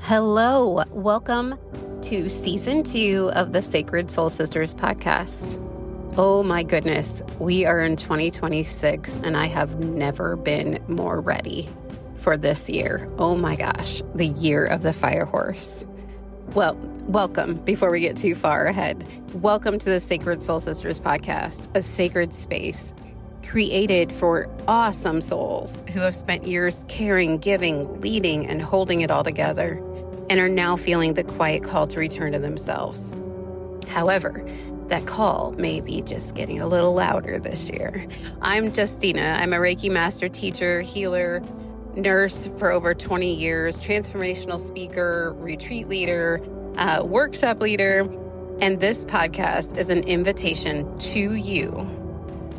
Hello, welcome to season 2 of the Sacred Soul Sisters podcast. Oh my goodness, we are in 2026 and I have never been more ready for this year. Oh my gosh, the year of the fire horse. Well, welcome before we get too far ahead. Welcome to the Sacred Soul Sisters podcast, a sacred space created for awesome souls who have spent years caring, giving, leading, and holding it all together, and are now feeling the quiet call to return to themselves. However, that call may be just getting a little louder this year. I'm Justina. I'm a Reiki master teacher, healer, nurse for over 20 years, transformational speaker, retreat leader, workshop leader, and this podcast is an invitation to you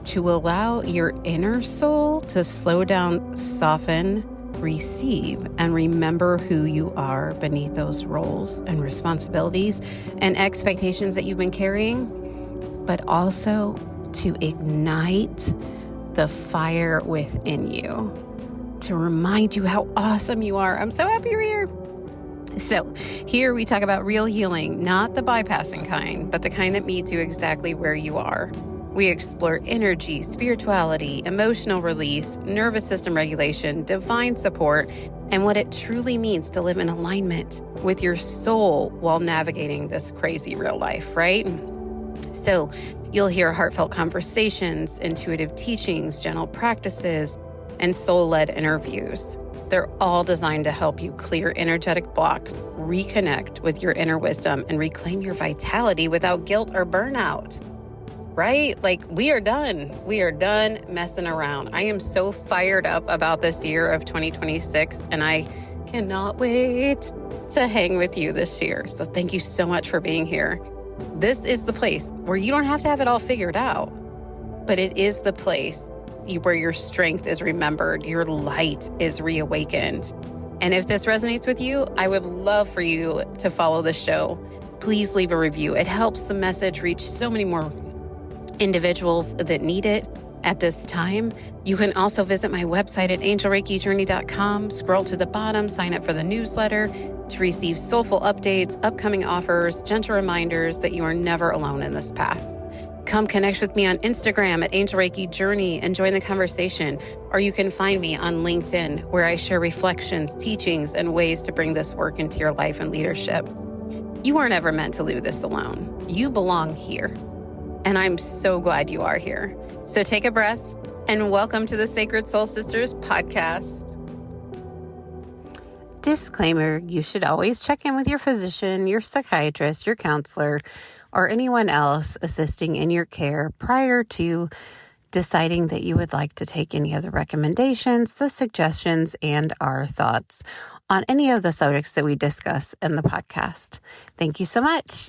to allow your inner soul to slow down, soften, receive, and remember who you are beneath those roles and responsibilities and expectations that you've been carrying, but also to ignite the fire within you, to remind you how awesome you are. I'm so happy you're here. So here we talk about real healing, not the bypassing kind, but the kind that meets you exactly where you are. We explore energy, spirituality, emotional release, nervous system regulation, divine support, and what it truly means to live in alignment with your soul while navigating this crazy real life, right? So you'll hear heartfelt conversations, intuitive teachings, gentle practices, and soul-led interviews. They're all designed to help you clear energetic blocks, reconnect with your inner wisdom, and reclaim your vitality without guilt or burnout. Right? Like we are done. We are done messing around. I am so fired up about this year of 2026 and I cannot wait to hang with you this year. So thank you so much for being here. This is the place where you don't have to have it all figured out, but it is the place where your strength is remembered, your light is reawakened. And if this resonates with you, I would love for you to follow the show. Please leave a review. It helps the message reach so many more individuals that need it at this time. You can also visit my website at angelreikijourney.com, scroll to the bottom, sign up for the newsletter to receive soulful updates, upcoming offers, gentle reminders that you are never alone in this path. Come connect with me on Instagram at Angel Reiki Journey and join the conversation, or you can find me on LinkedIn where I share reflections, teachings, and ways to bring this work into your life and leadership. You weren't ever meant to do this alone. You belong here. And I'm so glad you are here. So take a breath and welcome to the Sacred Soul Sisters podcast. Disclaimer, you should always check in with your physician, your psychiatrist, your counselor, or anyone else assisting in your care prior to deciding that you would like to take any of the recommendations, the suggestions, and our thoughts on any of the subjects that we discuss in the podcast. Thank you so much.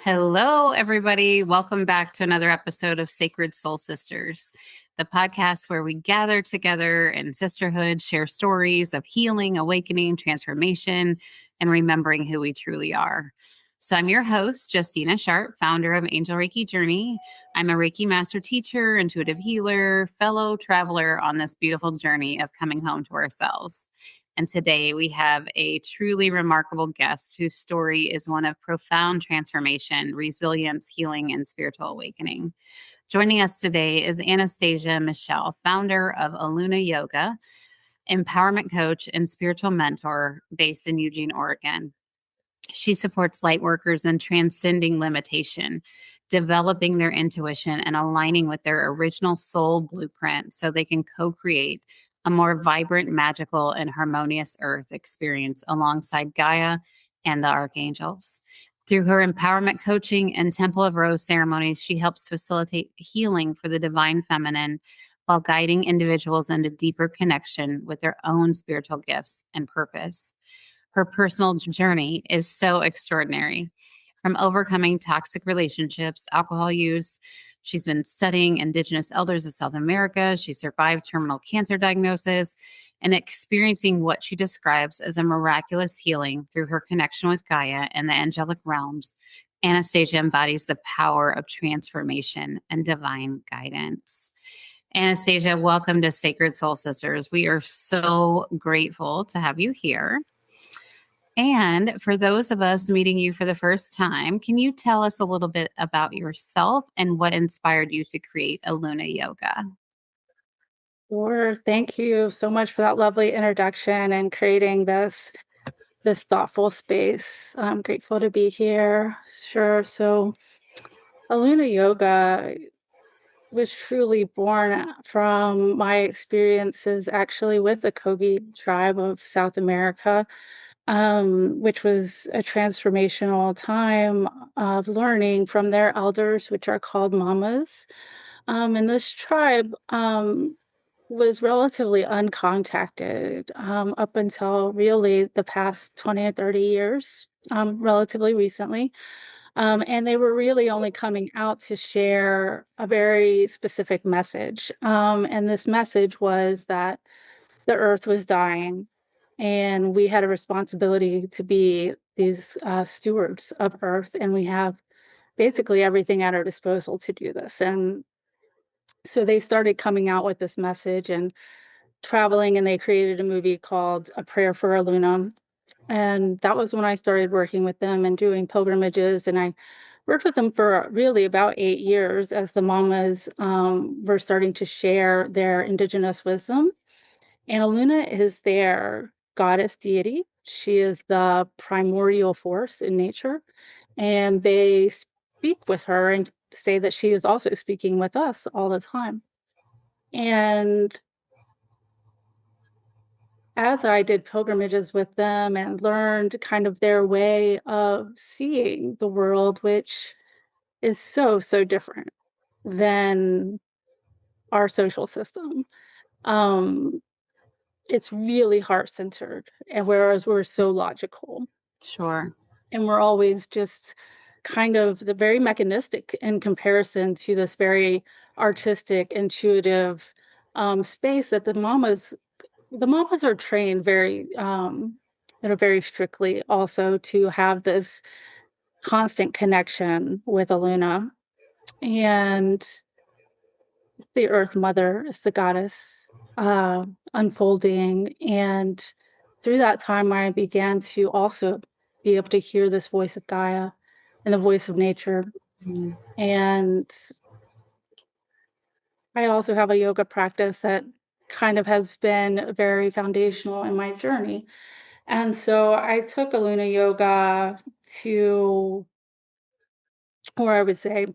Hello, everybody. Welcome back to another episode of Sacred Soul Sisters, the podcast where we gather together in sisterhood, share stories of healing, awakening, transformation, and remembering who we truly are. So I'm your host, Justina Sharp, founder of Angel Reiki Journey. I'm a Reiki master teacher, intuitive healer, fellow traveler on this beautiful journey of coming home to ourselves. And today we have a truly remarkable guest whose story is one of profound transformation, resilience, healing, and spiritual awakening. Joining us today is Anastasia Michelle, founder of Aluna Yoga, empowerment coach and spiritual mentor based in Eugene, Oregon. She supports light workers in transcending limitation, developing their intuition, and aligning with their original soul blueprint so they can co-create a more vibrant, magical, and harmonious earth experience alongside Gaia and the archangels. Through her empowerment coaching and Temple of Rose ceremonies, she helps facilitate healing for the divine feminine while guiding individuals into deeper connection with their own spiritual gifts and purpose. Her personal journey is so extraordinary. From overcoming toxic relationships, alcohol use, she's been studying Indigenous elders of South America. She survived terminal cancer diagnosis and experiencing what she describes as a miraculous healing through her connection with Gaia and the angelic realms. Anastasia embodies the power of transformation and divine guidance. Anastasia, welcome to Sacred Soul Sisters. We are so grateful to have you here. And for those of us meeting you for the first time, can you tell us a little bit about yourself and what inspired you to create Aluna Yoga? Sure. Thank you so much for that lovely introduction and creating this thoughtful space. I'm grateful to be here. Sure. So Aluna Yoga was truly born from my experiences actually with the Kogi tribe of South America, which was a transformational time of learning from their elders, which are called mamas. And this tribe was relatively uncontacted up until really the past 20 or 30 years, relatively recently. And they were really only coming out to share a very specific message. And this message was that the earth was dying, and we had a responsibility to be these stewards of earth, and we have basically everything at our disposal to do this. And so they started coming out with this message and traveling, and they created a movie called A Prayer for Aluna. And that was when I started working with them and doing pilgrimages. And I worked with them for really about 8 years as the mamas were starting to share their indigenous wisdom. And Aluna is their goddess deity. She is the primordial force in nature. And they speak with her and say that she is also speaking with us all the time. And as I did pilgrimages with them and learned kind of their way of seeing the world, which is so, so different than our social system. Um, it's really heart centered, and whereas we're so logical, Sure. and we're always just kind of the very mechanistic in comparison to this very artistic, intuitive space that the mamas are trained very, very strictly also to have this constant connection with Aluna. And it's the Earth Mother, it's the goddess unfolding. And through that time, I began to also be able to hear this voice of Gaia and the voice of nature. Mm. And I also have a yoga practice that kind of has been very foundational in my journey. And so I took Aluna Yoga to, or I would say,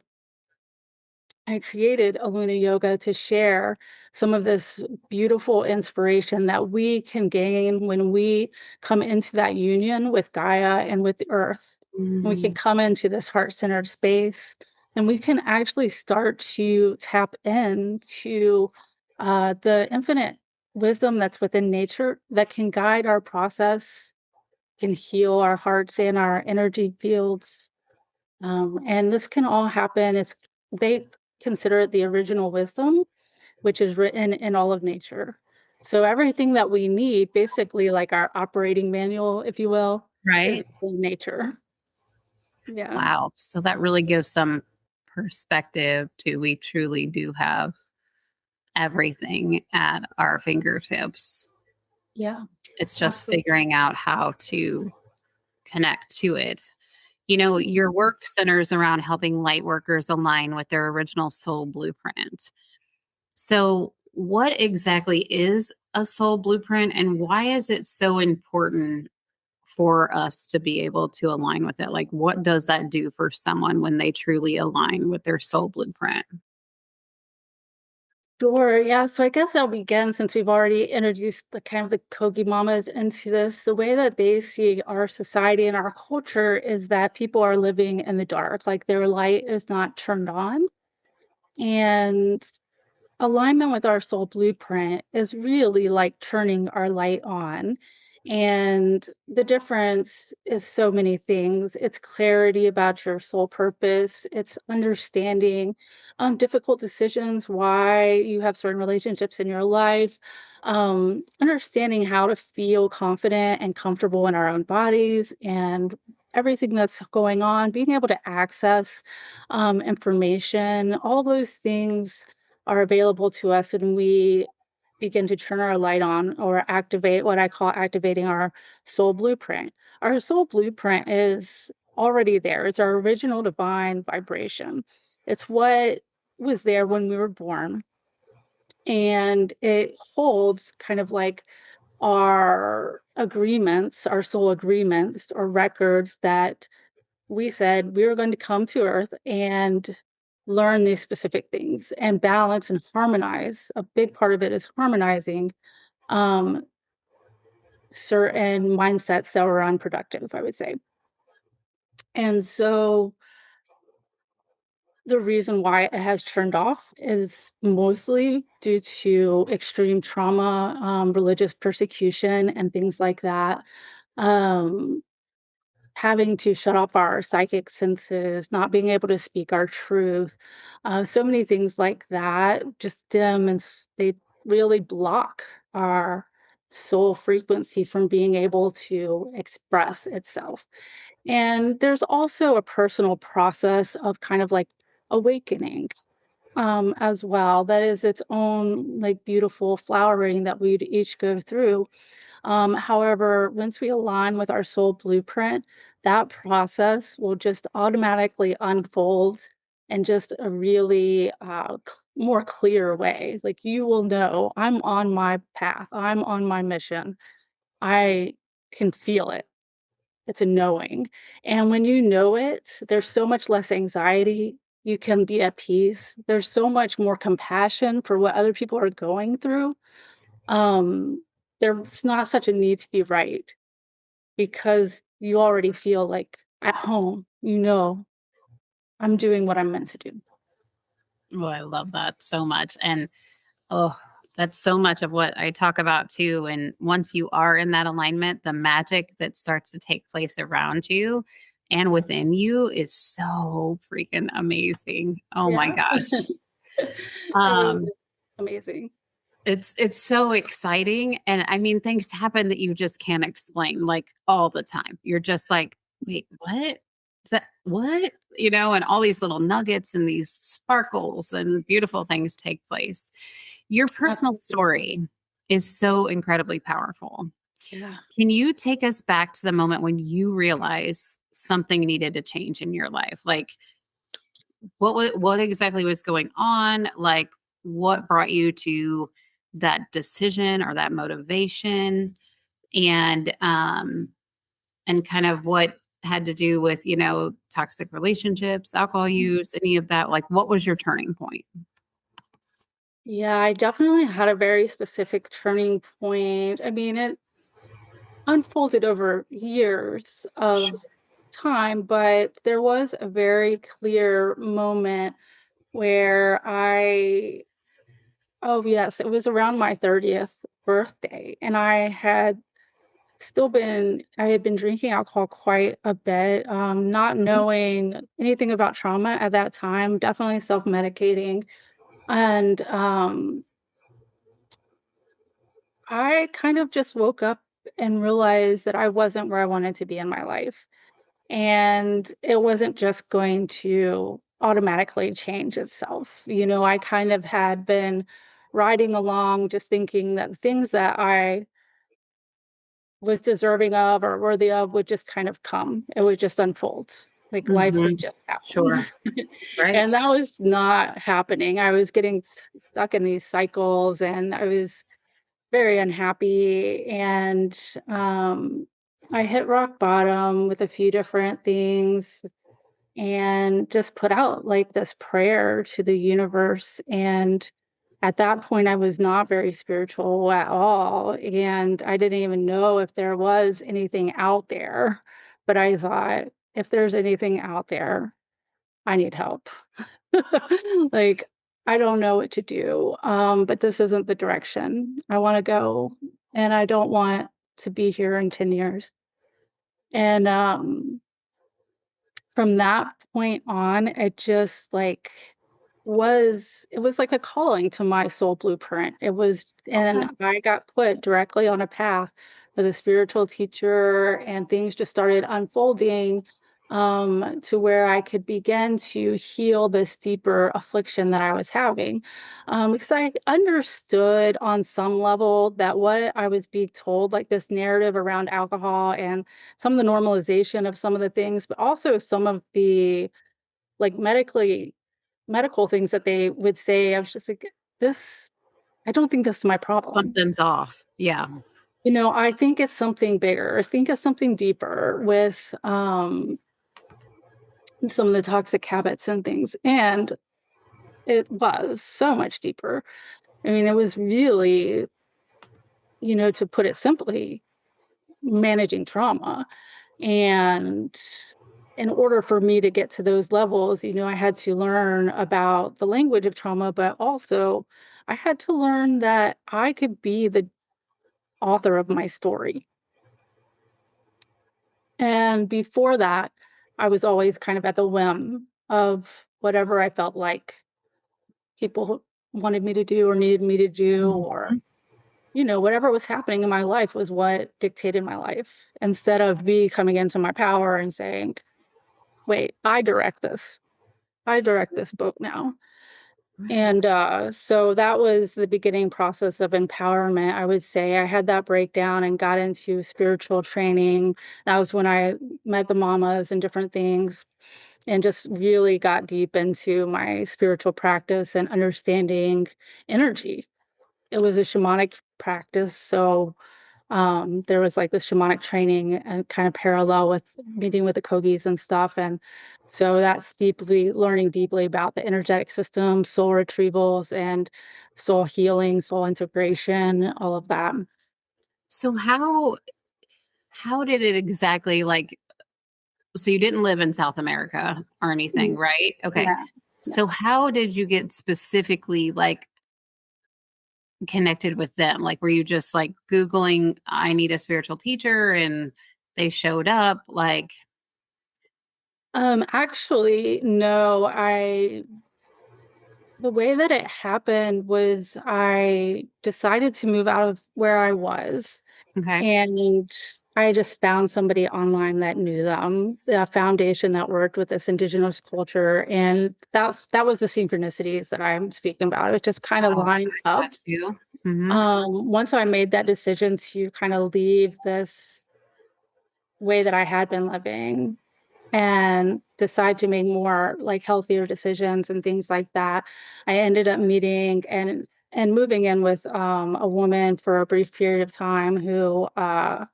I created Aluna Yoga to share some of this beautiful inspiration that we can gain when we come into that union with Gaia and with the earth. We can Mm. come into this heart centered space, and we can actually start to tap into the infinite wisdom that's within nature that can guide our process, can heal our hearts and our energy fields. And this can all happen. They consider it the original wisdom, which is written in all of nature. So everything that we need, basically like our operating manual, if you will, is Right. in nature. Yeah. Wow. So that really gives some perspective to we truly do have everything at our fingertips. Yeah. It's just Absolutely. figuring out how to connect to it. You know, your work centers around helping light workers align with their original soul blueprint. So, what exactly is a soul blueprint and why is it so important for us to be able to align with it? Like, what does that do for someone when they truly align with their soul blueprint? Sure. Yeah. So I guess I'll begin since we've already introduced the kind of the Kogi mamas into this. The way that they see our society and our culture is that people are living in the dark, like their light is not turned on. And alignment with our soul blueprint is really like turning our light on. And the difference is so many things. It's clarity about your soul purpose, it's understanding difficult decisions, why you have certain relationships in your life, understanding how to feel confident and comfortable in our own bodies and everything that's going on, being able to access information, all those things are available to us when we begin to turn our light on or activate what I call activating our soul blueprint. Our soul blueprint is already there. It's our original divine vibration. It's what was there when we were born. And it holds kind of like our agreements, our soul agreements or records that we said we were going to come to Earth and learn these specific things and balance and harmonize. A big part of it is harmonizing um, certain mindsets that were unproductive, I would say. And so the reason why it has turned off is mostly due to extreme trauma, religious persecution, and things like that. Um, Having to shut off our psychic senses, not being able to speak our truth, so many things like that just they really block our soul frequency from being able to express itself. And there's also a personal process of kind of like awakening as well. That is its own like beautiful flowering that we'd each go through. However, once we align with our soul blueprint, that process will just automatically unfold in just a really more clear way. Like you will know, I'm on my path, I'm on my mission. I can feel it. It's a knowing. And when you know it, there's so much less anxiety. You can be at peace. There's so much more compassion for what other people are going through. Um, there's not such a need to be right because you already feel like at home, I'm doing what I'm meant to do. Oh, I love that so much. And oh, that's so much of what I talk about too. And once you are in that alignment, the magic that starts to take place around you and within you is so freaking amazing. Oh my Yeah. gosh. It really Um, is amazing. it's so exciting. And I mean, things happen that you just can't explain like all the time. You're just like, wait, what? Is that what? And all these little nuggets and these sparkles and beautiful things take place. Your personal Absolutely. story is so incredibly powerful. Yeah. Can you take us back to the moment when you realized something needed to change in your life? Like what exactly was going on? Like what brought you to that decision or that motivation? And kind of what had to do with, toxic relationships, alcohol use, any of that? Like what was your turning point? Yeah, I definitely had a very specific turning point. I mean, it unfolded over years of time, but there was a very clear moment where oh, yes, it was around my 30th birthday, and I had been drinking alcohol quite a bit, not knowing anything about trauma at that time, definitely self-medicating. And I kind of just woke up and realized that I wasn't where I wanted to be in my life. And it wasn't just going to automatically change itself. I kind of had been riding along just thinking that the things that I was deserving of or worthy of would just kind of come. It would just unfold. Like life would Mhm. just happen. Sure. Right. And that was not happening. I was getting stuck in these cycles and I was very unhappy. And I hit rock bottom with a few different things and just put out like this prayer to the universe. And at that point, I was not very spiritual at all. And I didn't even know if there was anything out there. But I thought, if there's anything out there, I need help. Like, I don't know what to do. But this isn't the direction I want to go. And I don't want to be here in 10 years. And from that point on, it just like it was like a calling to my soul blueprint. It was, Okay. and I got put directly on a path with a spiritual teacher, and things just started unfolding to where I could begin to heal this deeper affliction that I was having. Because I understood on some level that what I was being told, like this narrative around alcohol and some of the normalization of some of the things, but also some of the like medical things that they would say, I was just like, this, I don't think this is my problem. Something's off. Yeah. I think it's something bigger. I think it's something deeper with some of the toxic habits and things. And it was so much deeper. I mean, it was really, to put it simply, managing trauma. And in order for me to get to those levels, I had to learn about the language of trauma, but also I had to learn that I could be the author of my story. And before that, I was always kind of at the whim of whatever I felt like people wanted me to do or needed me to do, or, Mhm. whatever was happening in my life was what dictated my life instead of me coming into my power and saying, wait, I direct this. I direct this boat now. And so that was the beginning process of empowerment. I would say I had that breakdown and got into spiritual training. That was when I met the mamas and different things and just really got deep into my spiritual practice and understanding energy. It was a shamanic practice. So there was like this shamanic training and kind of parallel with meeting with the Kogis and stuff. And so that's learning deeply about the energetic system, soul retrievals, and soul healing, soul integration, all of that. So how did it exactly like so you didn't live in South America or anything, Mm. right? Okay. Yeah. So how did you get specifically like connected with them? Like were you just like Googling I need a spiritual teacher and they showed up like Actually, no, the way that it happened was I decided to move out of where I was. okay. And I just found somebody online that knew them, a foundation that worked with this indigenous culture. And that was the synchronicities that I'm speaking about. It just kind of Oh, lined I up. got you. Mhm. Once I made that decision to kind of leave this way that I had been living and decide to make more like healthier decisions and things like that. I ended up meeting and moving in with a woman for a brief period of time who I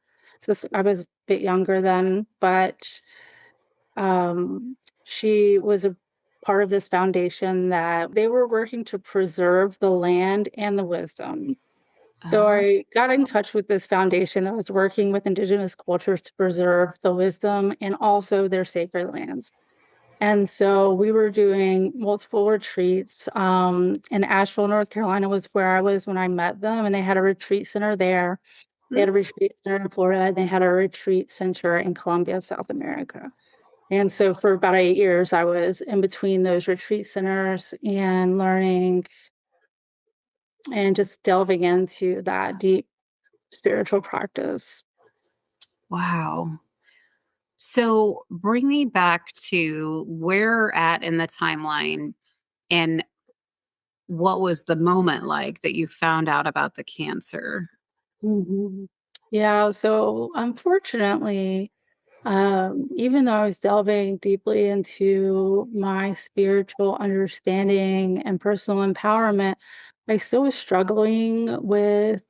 was a bit younger then, but um she was a part of this foundation that they were working to preserve the land and the wisdom. So Oh, I got in touch with this foundation that was working with indigenous cultures to preserve the wisdom and also their sacred lands. And so we were doing multiple retreats. In Asheville, North Carolina was where I was when I met them, and they had a retreat center there. They had a mm, retreat center in Florida, and they had a retreat center in Colombia, South America. And so for about 8 years, I was in between those retreat centers and learning and just delving into that deep spiritual practice. wow. So bring me back to where we're at in the timeline and what was the moment like that you found out about the cancer? Mhm. Yeah, so unfortunately, even though I was delving deeply into my spiritual understanding and personal empowerment, I still was struggling with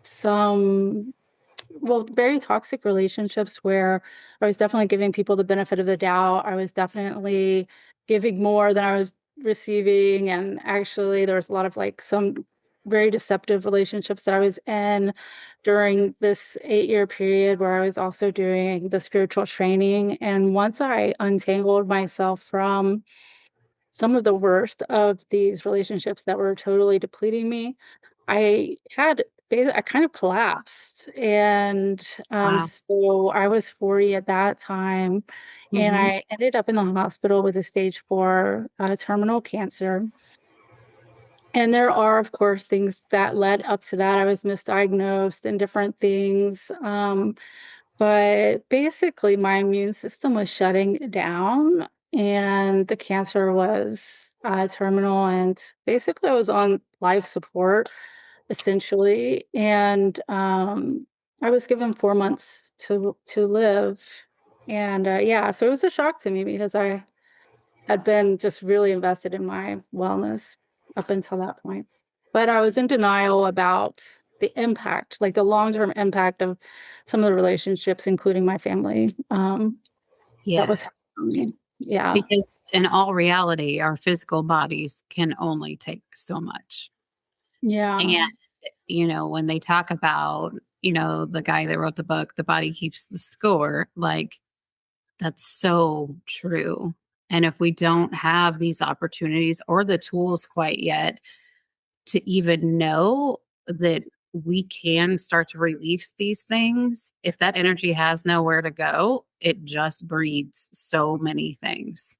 some very toxic relationships where I was definitely giving people the benefit of the doubt. I was definitely giving more than I was receiving. And actually, there was a lot of like some very deceptive relationships that I was in during this 8 year period where I was also doing the spiritual training. And once I untangled myself from some of the worst of these relationships that were totally depleting me, I kind of collapsed, and, Wow. so I was 40 at that time, and Hmm. I ended up in the hospital with a stage 4, terminal cancer, and there are, of course, things that led up to that. I was misdiagnosed and different things, But basically, my immune system was shutting down, and the cancer was terminal. And basically, I was on life support, essentially. And I was given 4 months to live. And yeah, so it was a shock to me because I had been just really invested in my wellness up until that point. But I was in denial about the impact, like the long-term impact of some of the relationships, including my family, that was Yes. happening on me. Yeah. Because in all reality, our physical bodies can only take so much. Yeah. And, when they talk about, the guy that wrote the book, The Body Keeps the Score, like that's so true. And if we don't have these opportunities or the tools quite yet to even know that we can start to release these things, if that energy has nowhere to go, it just breeds so many things.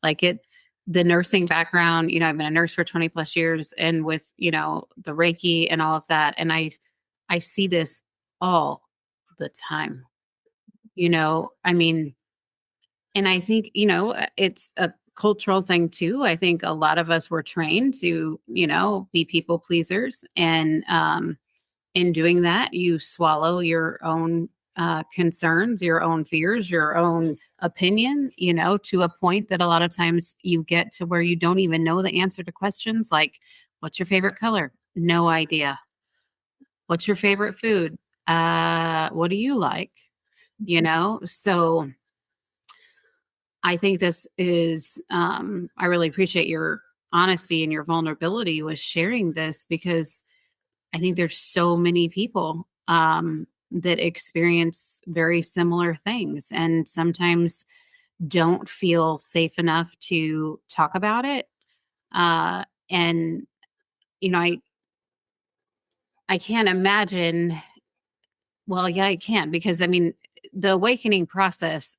Like the nursing background, I've been a nurse for 20 plus years, and with, the Reiki and all of that. And I see this all the time, I mean, and I think, it's a cultural thing too. I think a lot of us were trained to, be people pleasers. And in doing that, you swallow your own concerns, your own fears, your own opinion, to a point that a lot of times you get to where you don't even know the answer to questions like, what's your favorite color? No idea. What's your favorite food? What do you like? So I think this is, I really appreciate your honesty and your vulnerability with sharing this, because I think there's so many people that experience very similar things and sometimes don't feel safe enough to talk about it. And, you know, I, I can't imagine, well, yeah, I can, because I mean, the awakening process,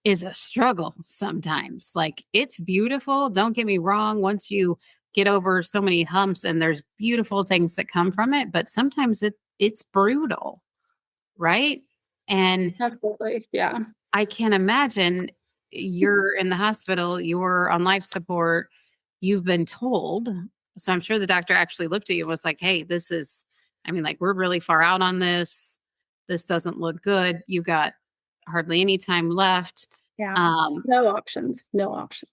is a struggle sometimes. Like it's beautiful. Don't get me wrong. Once you get over so many humps and there's beautiful things that come from it, but sometimes it's brutal, right? And Absolutely. Yeah. I can't imagine you're in the hospital, you're on life support, you've been told. So I'm sure the doctor actually looked at you and was like, hey, like, we're really far out on this. This doesn't look good. You got hardly any time left. Yeah. Um, No options. No options.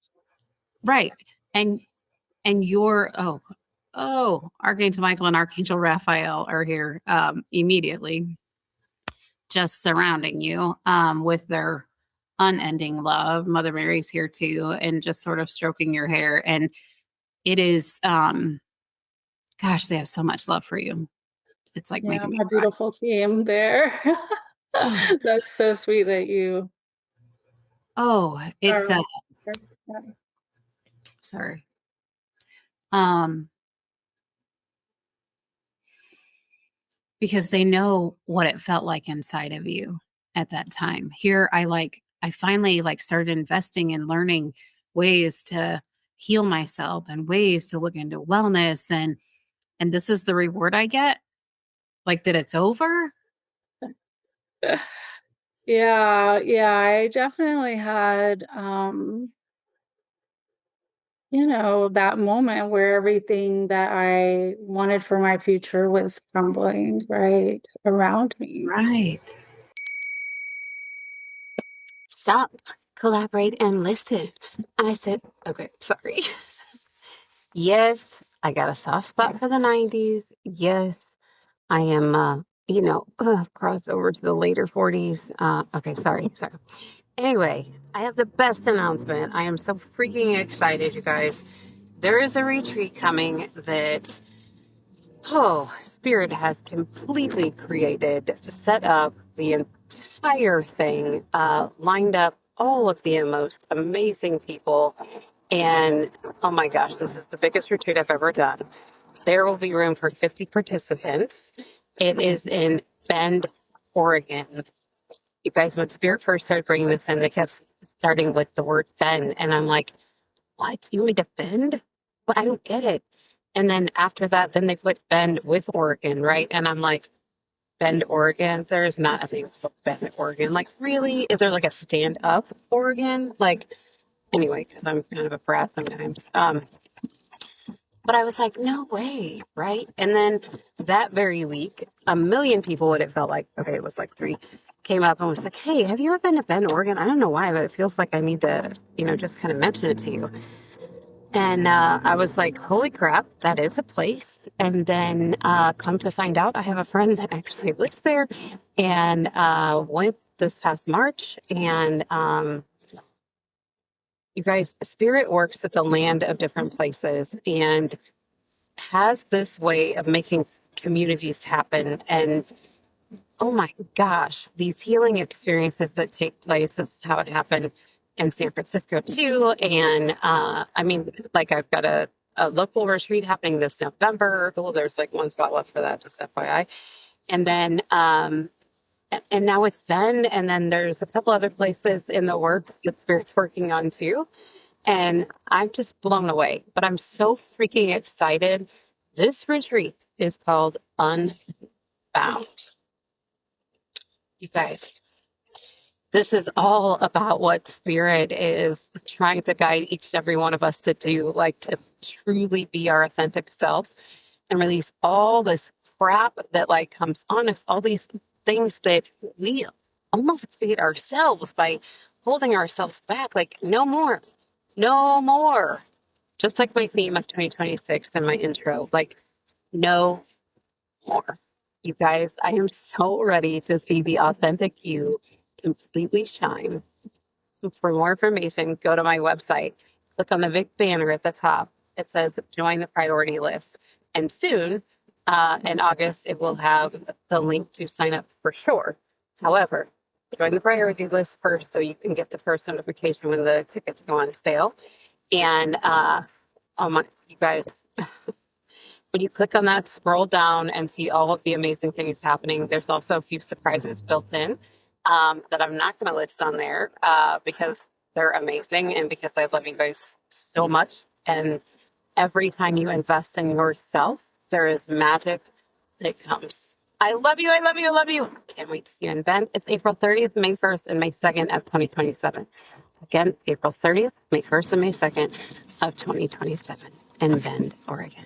right. And you're, Archangel Michael and Archangel Raphael are here immediately, just surrounding you with their unending love. Mother Mary's here too, and just sort of stroking your hair. And it is, gosh, they have so much love for you. It's like Yeah. making me My cry. beautiful team there. Oh, That's so sweet that you it's are. Yeah. sorry. Um, because they know what it felt like inside of you at that time. Here, I finally like started investing in learning ways to heal myself and ways to look into wellness, and this is the reward I get, like that it's over. Yeah, yeah, I definitely had that moment where everything that I wanted for my future was crumbling right around me. Right. Stop, collaborate, and listen. I said, okay, sorry. Yes, I got a soft spot for the 90s. Yes, I am, crossed over to the later 40s. Okay, sorry. Anyway, I have the best announcement. I am so freaking excited, you guys. There is a retreat coming that, Spirit has completely created, set up the entire thing, lined up all of the most amazing people. And oh my gosh, this is the biggest retreat I've ever done. There will be room for 50 participants. It is in Bend, Oregon. You guys, when Spirit first started bringing this in, they kept starting with the word bend. And I'm like, what? You want me to bend? But I don't get it. And then after that, then they put Bend with Oregon, right? And I'm like, Bend, Oregon. There is not a thing called Bend, Oregon. Like, really? Is there like a stand-up Oregon? Like, anyway, because I'm kind of a brat sometimes. But I was like, no way, right? And then that very week, a million people, what it felt like, okay, it was like three, came up and was like, hey, have you ever been to Bend, Oregon? I don't know why, but it feels like I need to, just kind of mention it to you. And I was like, holy crap, that is a place. And then come to find out, I have a friend that actually lives there and went this past March. And you guys, spirit works at the land of different places and has this way of making communities happen. And oh my gosh, these healing experiences that take place, this is how it happened in San Francisco too. And I mean, like I've got a local retreat happening this November. Oh, there's like one spot left for that, just FYI. And then, and now with Ben, and then there's a couple other places in the works that Spirit's working on too. And I'm just blown away, but I'm so freaking excited. This retreat is called Unbound. You guys, this is all about what Spirit is trying to guide each and every one of us to do, like to truly be our authentic selves and release all this crap that like comes on us, all these things that we almost create ourselves by holding ourselves back. Like, no more, no more. Just like my theme of 2026 and my intro, like, no more. You guys, I am so ready to see the authentic you completely shine. For more information, go to my website. Click on the big banner at the top. It says join the priority list. And soon, in August, it will have the link to sign up for sure. However, join the priority list first so you can get the first notification when the tickets go on sale. And oh my, you guys, when you click on that, scroll down and see all of the amazing things happening. There's also a few surprises built in that I'm not going to list on there because they're amazing and because I love you guys so much. And every time you invest in yourself, there is magic that comes. I love you. I love you. I love you. Can't wait to see you in Bend. It's April 30th, May 1st, and May 2nd of 2027. Again, April 30th, May 1st, and May 2nd of 2027 in Bend, Oregon.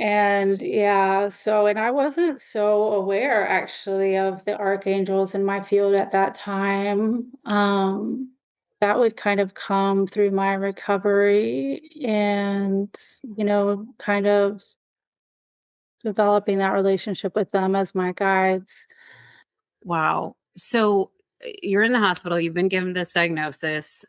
And yeah, and I wasn't so aware actually of the archangels in my field at that time. That would kind of come through my recovery and, kind of developing that relationship with them as my guides. Wow. So you're in the hospital, you've been given this diagnosis.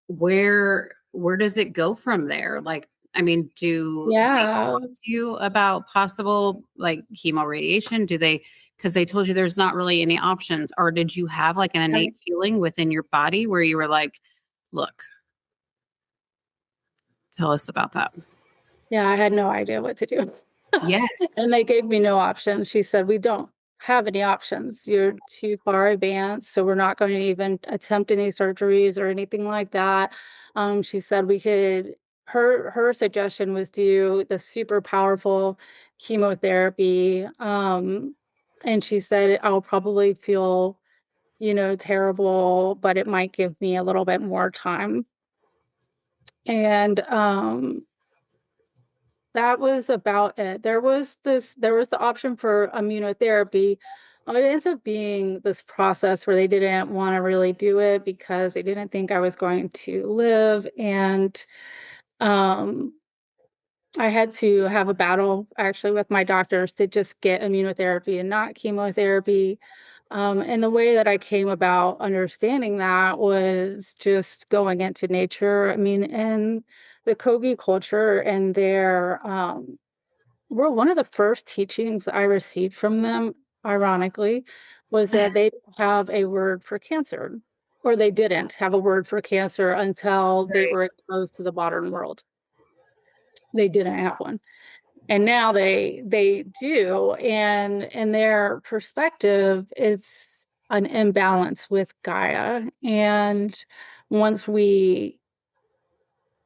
Where does it go from there? Like, I mean, do they talk to you about possible like chemo radiation? Do they, because they told you there's not really any options, or did you have like an innate feeling within your body where you were like, look, tell us about that. Yeah, I had no idea what to do. Yes. And they gave me no options. She said, we don't have any options. You're too far advanced, so we're not going to even attempt any surgeries or anything like that. She said we could, her suggestion was do the super powerful chemotherapy. And she said, I'll probably feel, terrible, but it might give me a little bit more time. And that was about it. There was the option for immunotherapy. It ends up being this process where they didn't want to really do it because they didn't think I was going to live. And um, I had to have a battle actually with my doctors to just get immunotherapy and not chemotherapy. And the way that I came about understanding that was just going into nature. I mean, in the Kogi culture and their were one of the first teachings I received from them, ironically, was that they didn't have a word for cancer, or they didn't have a word for cancer until they Right. were exposed to the modern world. They didn't have one. And now they do, and in their perspective, it's an imbalance with Gaia. And once we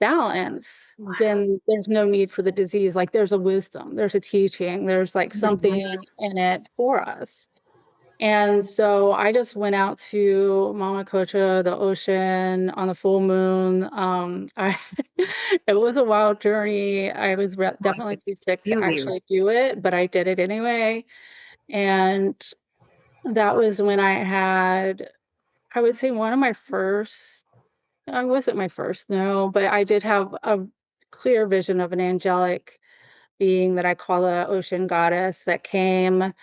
balance, then there's no need for the disease. Like there's a wisdom, there's a teaching, there's like Mhm. something in it for us. And so I just went out to Mamacocha, the ocean, on the full moon. It was a wild journey. I was I definitely could too sick to feel you. actually do it, but I did it anyway. And that was when I had, I would say, one of my first, I wasn't my first, no, but I did have a clear vision of an angelic being that I call the ocean goddess that came,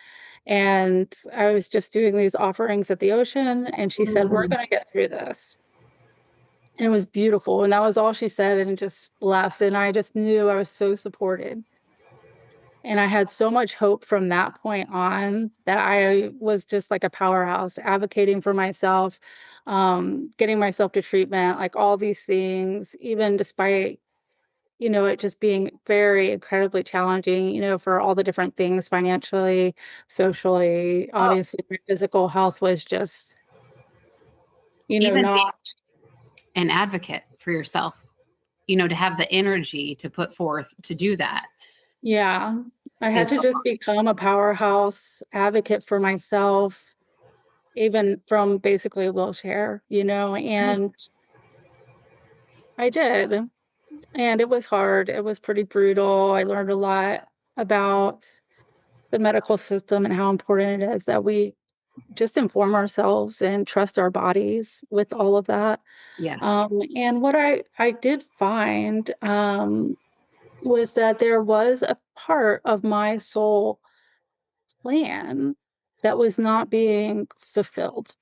and I was just doing these offerings at the ocean, and she said, "We're Mhm. gonna get through this." And it was beautiful, and that was all she said, and just left, and I just knew I was so supported. And I had so much hope from that point on that I was just like a powerhouse, advocating for myself, getting myself to treatment, like all these things, even despite, it just being very incredibly challenging, for all the different things financially, socially. Oh, Obviously, my physical health was just, even being not, an advocate for yourself, to have the energy to put forth to do that yeah. I had is to just become a powerhouse advocate for myself, even from basically a wheelchair, and I did. And it was hard. It was pretty brutal. I learned a lot about the medical system and how important it is that we just inform ourselves and trust our bodies with all of that. yes. And what I did find was that there was a part of my soul plan that was not being fulfilled.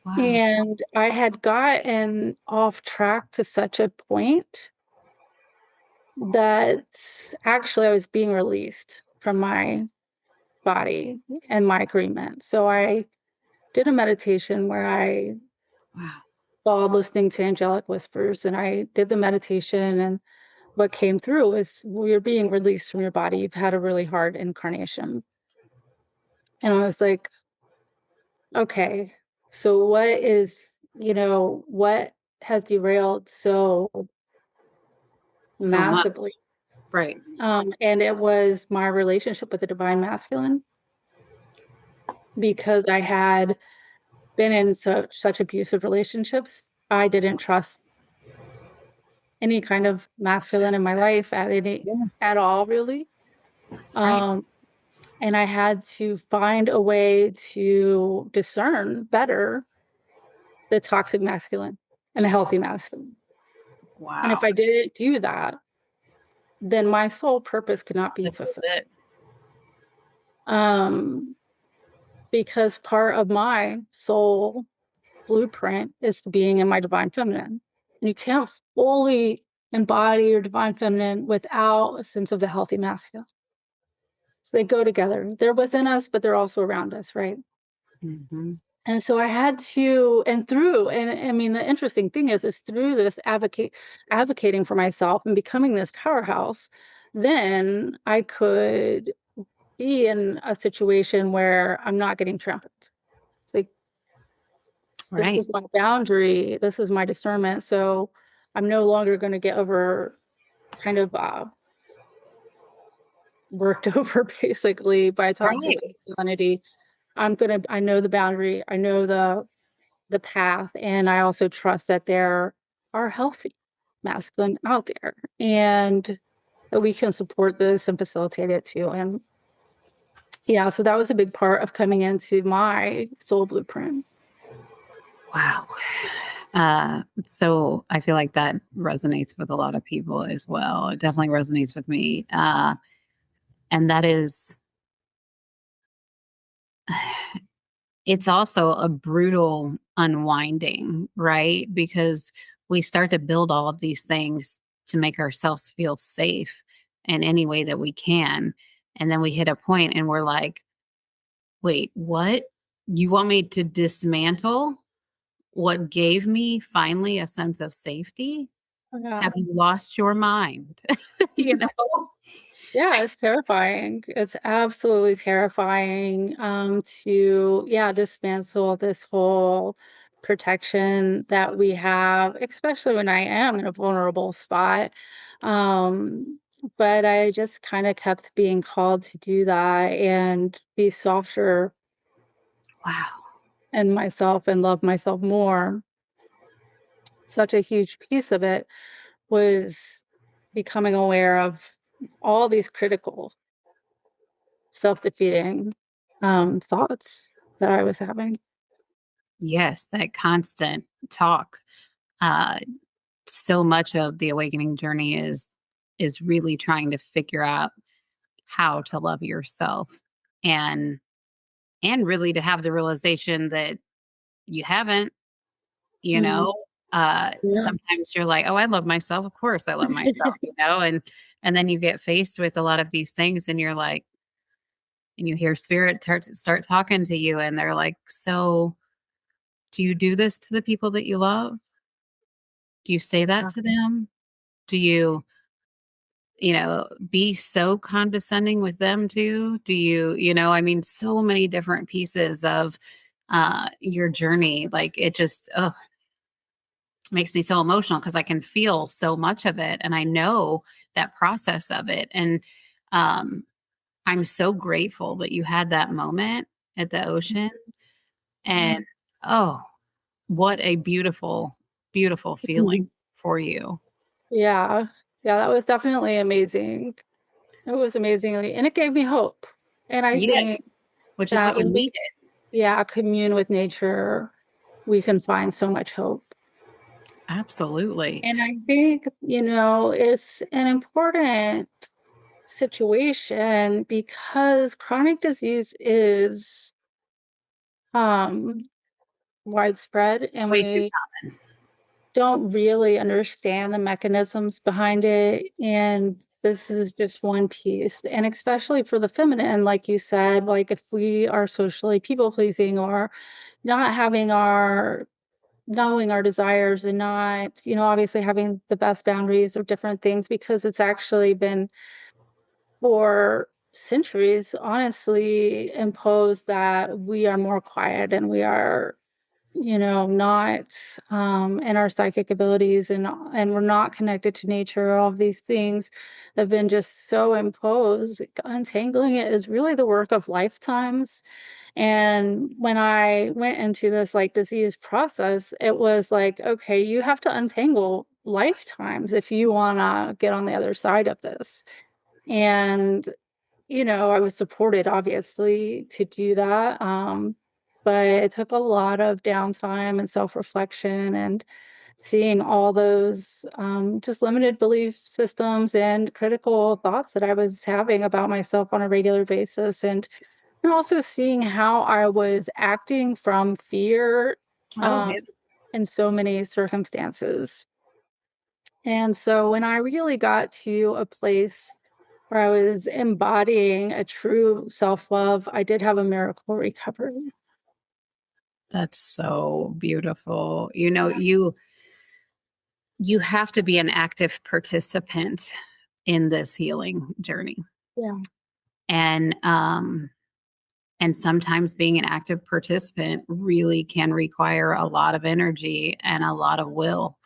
Wow. And I had gotten off track to such a point that actually I was being released from my body and my agreement. So I did a meditation where I Wow. while listening to angelic whispers, and I did the meditation, and what came through was you're being released from your body. You've had a really hard incarnation. And I was like, okay, so what has derailed so So much. massively? Right. And it was my relationship with the divine masculine, because I had been in such abusive relationships. I didn't trust any kind of masculine in my life Yeah. at all, really. Right. Um, and I had to find a way to discern better the toxic masculine and the healthy masculine. And if Wow. I didn't do that, then my soul purpose could not be This was fulfilled. it. Um, because part of my soul blueprint is being in my divine feminine. And you can't fully embody your divine feminine without a sense of the healthy masculine. So they go together. They're within us, but they're also around us, right? Hmm. And so I had to, and I mean, the interesting thing is through this advocating for myself and becoming this powerhouse, then I could be in a situation where I'm not getting trampled. It's like, this Right. is my boundary, this is my discernment. So I'm no longer going to get over kind of worked over basically by toxic Right. masculinity. I know the boundary, I know the path, and I also trust that there are healthy masculine out there, and that we can support this and facilitate it too. And yeah, so that was a big part of coming into my soul blueprint. Wow. So I feel like that resonates with a lot of people as well. It definitely resonates with me. And that is, it's also a brutal unwinding, right? Because we start to build all of these things to make ourselves feel safe in any way that we can. And then we hit a point and we're like, wait, what? You want me to dismantle what gave me finally a sense of safety? Yeah. Have you lost your mind? you know? Yeah, it's terrifying. It's absolutely terrifying to, yeah, dismantle this whole protection that we have, especially when I am in a vulnerable spot. Um, but I just kind of kept being called to do that and be softer Wow. in myself and love myself more. Such a huge piece of it was becoming aware of all these critical self-defeating thoughts that I was having. Yes, that constant talk. Uh, so much of the awakening journey is really trying to figure out how to love yourself and really to have the realization that you haven't, you Mhm. know, Yeah. sometimes you're like, oh, I love myself. Of course I love myself, and then you get faced with a lot of these things and you're like, and you hear spirit start talking to you and they're like, so do you do this to the people that you love? Do you say that Yeah. to them? Do you, be so condescending with them too? Do you, I mean, so many different pieces of your journey. Like it just makes me so emotional because I can feel so much of it and I know that process of it. And um, I'm so grateful that you had that moment at the ocean. And Mhm. oh, what a beautiful, beautiful feeling Mhm. for you. Yeah. Yeah, that was definitely amazing. It was amazingly, and it gave me hope. And I Yes, think which is what that you when we, needed. yeah, commune with nature, we can find so much hope. Absolutely. And I think, it's an important situation because chronic disease is um widespread and Way too we don't really understand the mechanisms behind it. And this is just one piece. And especially for the feminine, like you said, like if we are socially people pleasing or not having our knowing our desires and not, obviously having the best boundaries or different things because it's actually been for centuries, honestly, imposed that we are more quiet and we are not in our psychic abilities and we're not connected to nature. All of these things have been just so imposed. Untangling it is really the work of lifetimes. And when I went into this like disease process, it was like, okay, you have to untangle lifetimes if you want to get on the other side of this. And I was supported obviously to do that. But it took a lot of downtime and self-reflection and seeing all those just limited belief systems and critical thoughts that I was having about myself on a regular basis. And also seeing how I was acting from fear Oh, um, yeah. in so many circumstances. And so when I really got to a place where I was embodying a true self-love, I did have a miracle recovery. That's so beautiful. You have to be an active participant in this healing journey. Yeah. And sometimes being an active participant really can require a lot of energy and a lot of will,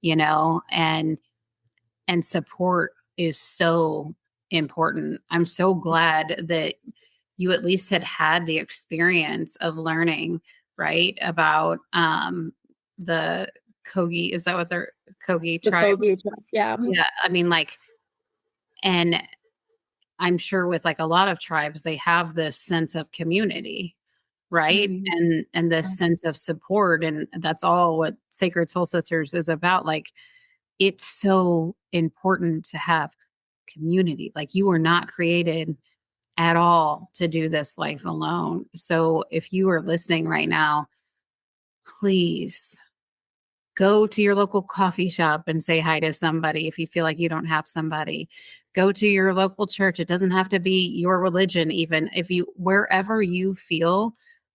and support is so important. I'm so glad that you at least had the experience of learning, right, about the Kogi. Is that what they're Kogi The tribe? Kogi tribe. Yeah. Yeah, I mean, like, and I'm sure with like a lot of tribes, they have this sense of community, right? Mhm. And this sense of support, and that's all what Sacred Soul Sisters is about. Like, it's so important to have community. Like, you were not created at all to do this life alone. So if you are listening right now, please go to your local coffee shop and say hi to somebody if you feel like you don't have somebody. Go to your local church. It doesn't have to be your religion, even if you, wherever you feel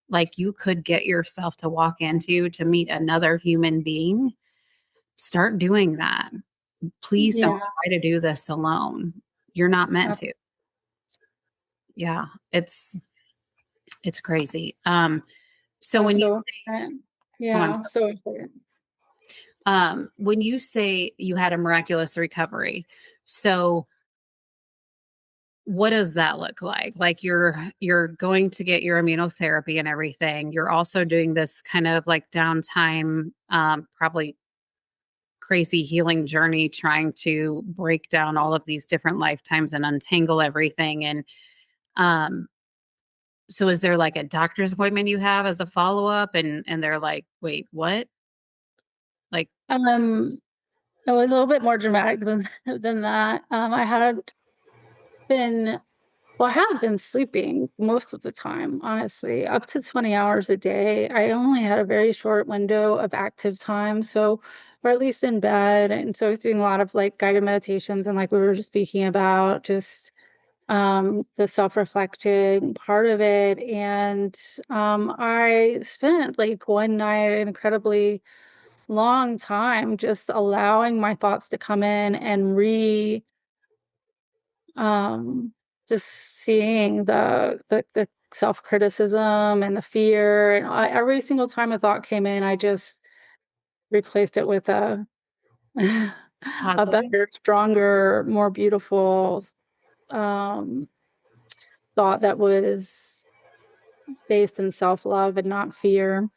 like you could get yourself to walk into to meet another human being, start doing that. Please don't Yeah. try to do this alone. You're not meant That's to. Yeah, it's crazy. So that's when you so say important. Oh, I'm Yeah, so. so important. When you say you had a miraculous recovery, so what does that look like? Like you're going to get your immunotherapy and everything. You're also doing this kind of like downtime, probably crazy healing journey, trying to break down all of these different lifetimes and untangle everything. And um, so is there like a doctor's appointment you have as a follow-up and they're like, wait, what? Like, Um, it was a little bit more dramatic than than that. Been I have been sleeping most of the time, honestly, up to 20 hours a day. I only had a very short window of active time, so or at least in bed. And so I was doing a lot of like guided meditations and like we were just speaking about just the self-reflecting part of it. And I spent like one night an incredibly long time just allowing my thoughts to come in and um, just seeing the self-criticism and the fear, and every single time a thought came in, I just replaced it with a a positive. better, stronger, more beautiful um, thought that was based in self-love and not fear.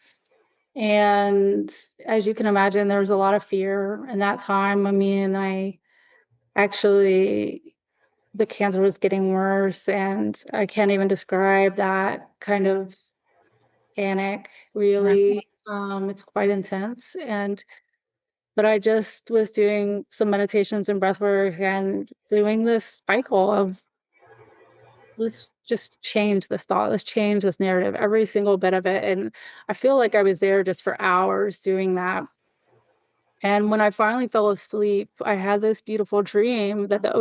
And as you can imagine, there was a lot of fear in that time. I mean, I actually the cancer was getting worse, and I can't even describe that kind of panic, really. It's quite intense, and but I just was doing some meditations and breath work and doing this cycle of let's just change this thought, let's change this narrative, every single bit of it. And I feel like I was there just for hours doing that. And when I finally fell asleep, I had this beautiful dream that I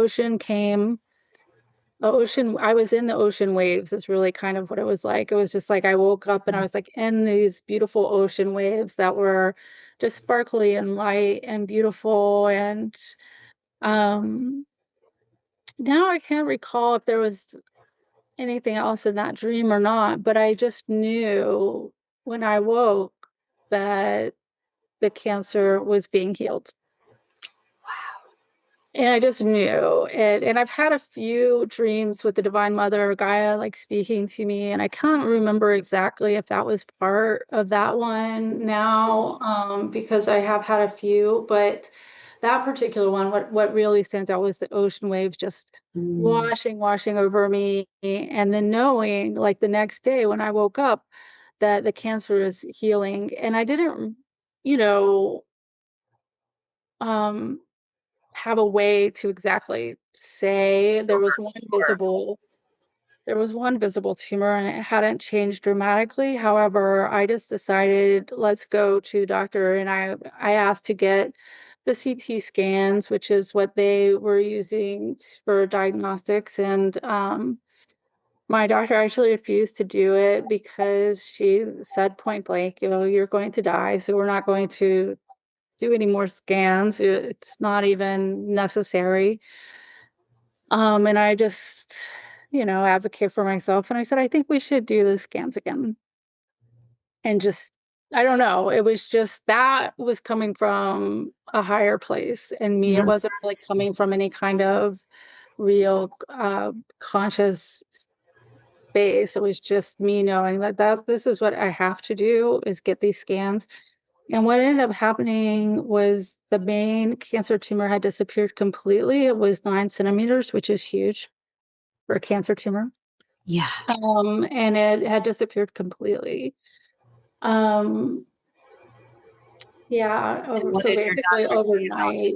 was in the ocean waves is really kind of what it was like. It was just like I woke up and I was like in these beautiful ocean waves that were just sparkly and light and beautiful. And um now I can't recall if there was anything else in that dream or not, but I just knew when I woke that the cancer was being healed. And I just knew it, and I've had a few dreams with the Divine Mother, Gaia, like, speaking to me, and I can't remember exactly if that was part of that one now, because I have had a few, but that particular one, what really stands out was the ocean waves just Mm. washing over me, and then knowing, like, the next day when I woke up that the cancer is healing, and I didn't, you know, um have a way to exactly say Sure, sure. there was one visible tumor and it hadn't changed dramatically. However, I just decided let's go to the doctor, and I asked to get the CT scans, which is what they were using for diagnostics. And my doctor actually refused to do it because she said point blank, you know, you're going to die, so we're not going to do any more scans. It's not even necessary. And I just, advocate for myself. And I said, I think we should do the scans again. And just, I don't know. It was just that was coming from a higher place in me. It Mhm. wasn't really coming from any kind of real conscious space. It was just me knowing that this is what I have to do is get these scans. And what ended up happening was the main cancer tumor had disappeared completely. It was 9 centimeters, which is huge for a cancer tumor. Yeah. And it had disappeared completely. Um, yeah, And what so did your basically doctor say about overnight.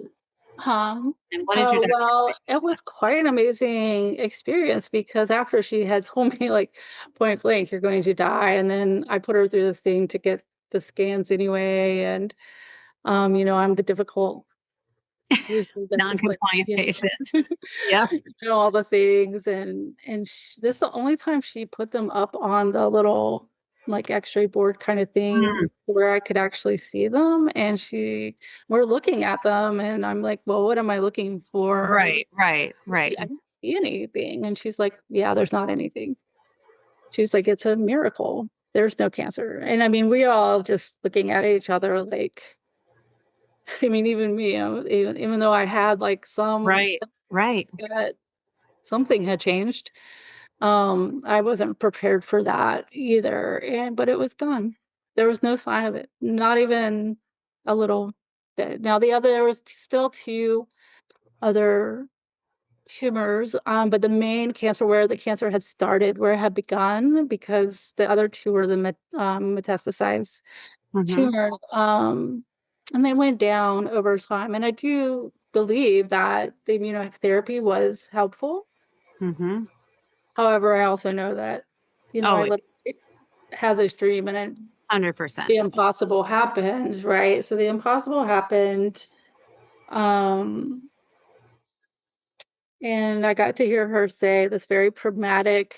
Um, and what did your doctor say? well, it was quite an amazing experience because after she had told me like point blank, you're going to die, and then I put her through this thing to get the scans anyway, and I'm the difficult usually that's just like, Non-compliant patient. Yeah. all the things, and this the only time she put them up on the little like X-ray board kind of thing Mm. where I could actually see them, and we're looking at them, and I'm like, well, what am I looking for? Right, right, right. I didn't see anything, and she's like, yeah, there's not anything. She's like, it's a miracle. there's no cancer. And I mean, we all just looking at each other like, I mean, even me, even though I had like some Right. Right. that something had changed, I wasn't prepared for that either. But it was gone. There was no sign of it, not even a little bit. Now there was still two other tumors, but the main cancer where the cancer had started, where it had begun, because the other two were the metastasized Mm-hmm. tumor, and they went down over time. And I do believe that the immunotherapy was helpful. Mm-hmm. However, I also know that, Oh, I had this dream, and the 100%. impossible happened, right? So the impossible happened. Um, And I got to hear her say, this very pragmatic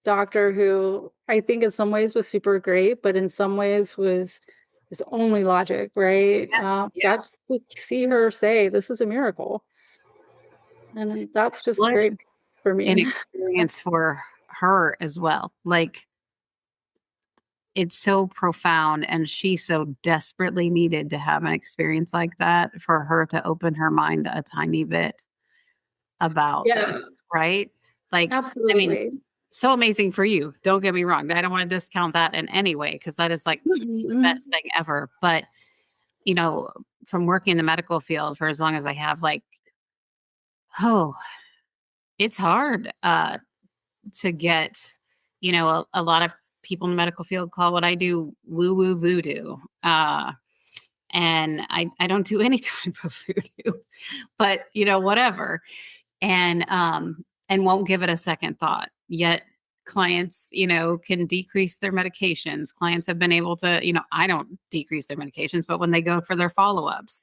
doctor who I think in some ways was super great, but in some ways was only logic, right? Yes. Got Yes. to see her say, this is a miracle. And that's just What great for an me. experience for her as well. Like, it's so profound, and she so desperately needed to have an experience like that for her to open her mind a tiny bit about Yeah, this, right? Like, I mean, absolutely. so amazing for you. Don't get me wrong. I don't want to discount that in any way, because that is like the best Mm-mm. thing ever. But, you know, from working in the medical field for as long as I have, like, oh, it's hard to get, a lot of people in the medical field call what I do woo woo voodoo. And I don't do any type of voodoo, but whatever. And won't give it a second thought. Yet clients, can decrease their medications. Clients have been able to, I don't decrease their medications, but when they go for their follow-ups,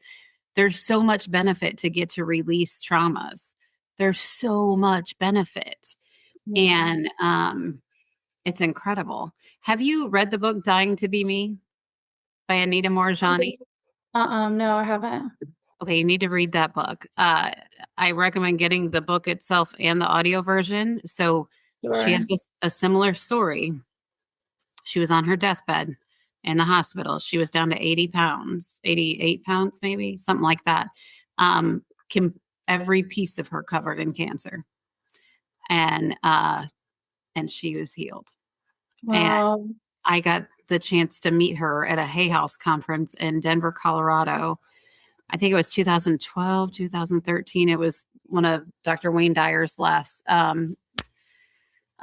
there's so much benefit to get to release traumas. There's so much benefit. Yeah. And it's incredible. Have you read the book Dying to Be Me by Anita Morjani? No, I haven't. Okay, you need to read that book. I recommend getting the book itself and the audio version. So she has Sure. a similar story. She was on her deathbed in the hospital. She was down to 80 pounds, 88 pounds, maybe something like that. Um, can, every piece of her covered in cancer, and she was healed. And Wow. I got the chance to meet her at a Hay House conference in Denver, Colorado. I think it was 2012, 2013. It was one of Dr. Wayne Dyer's last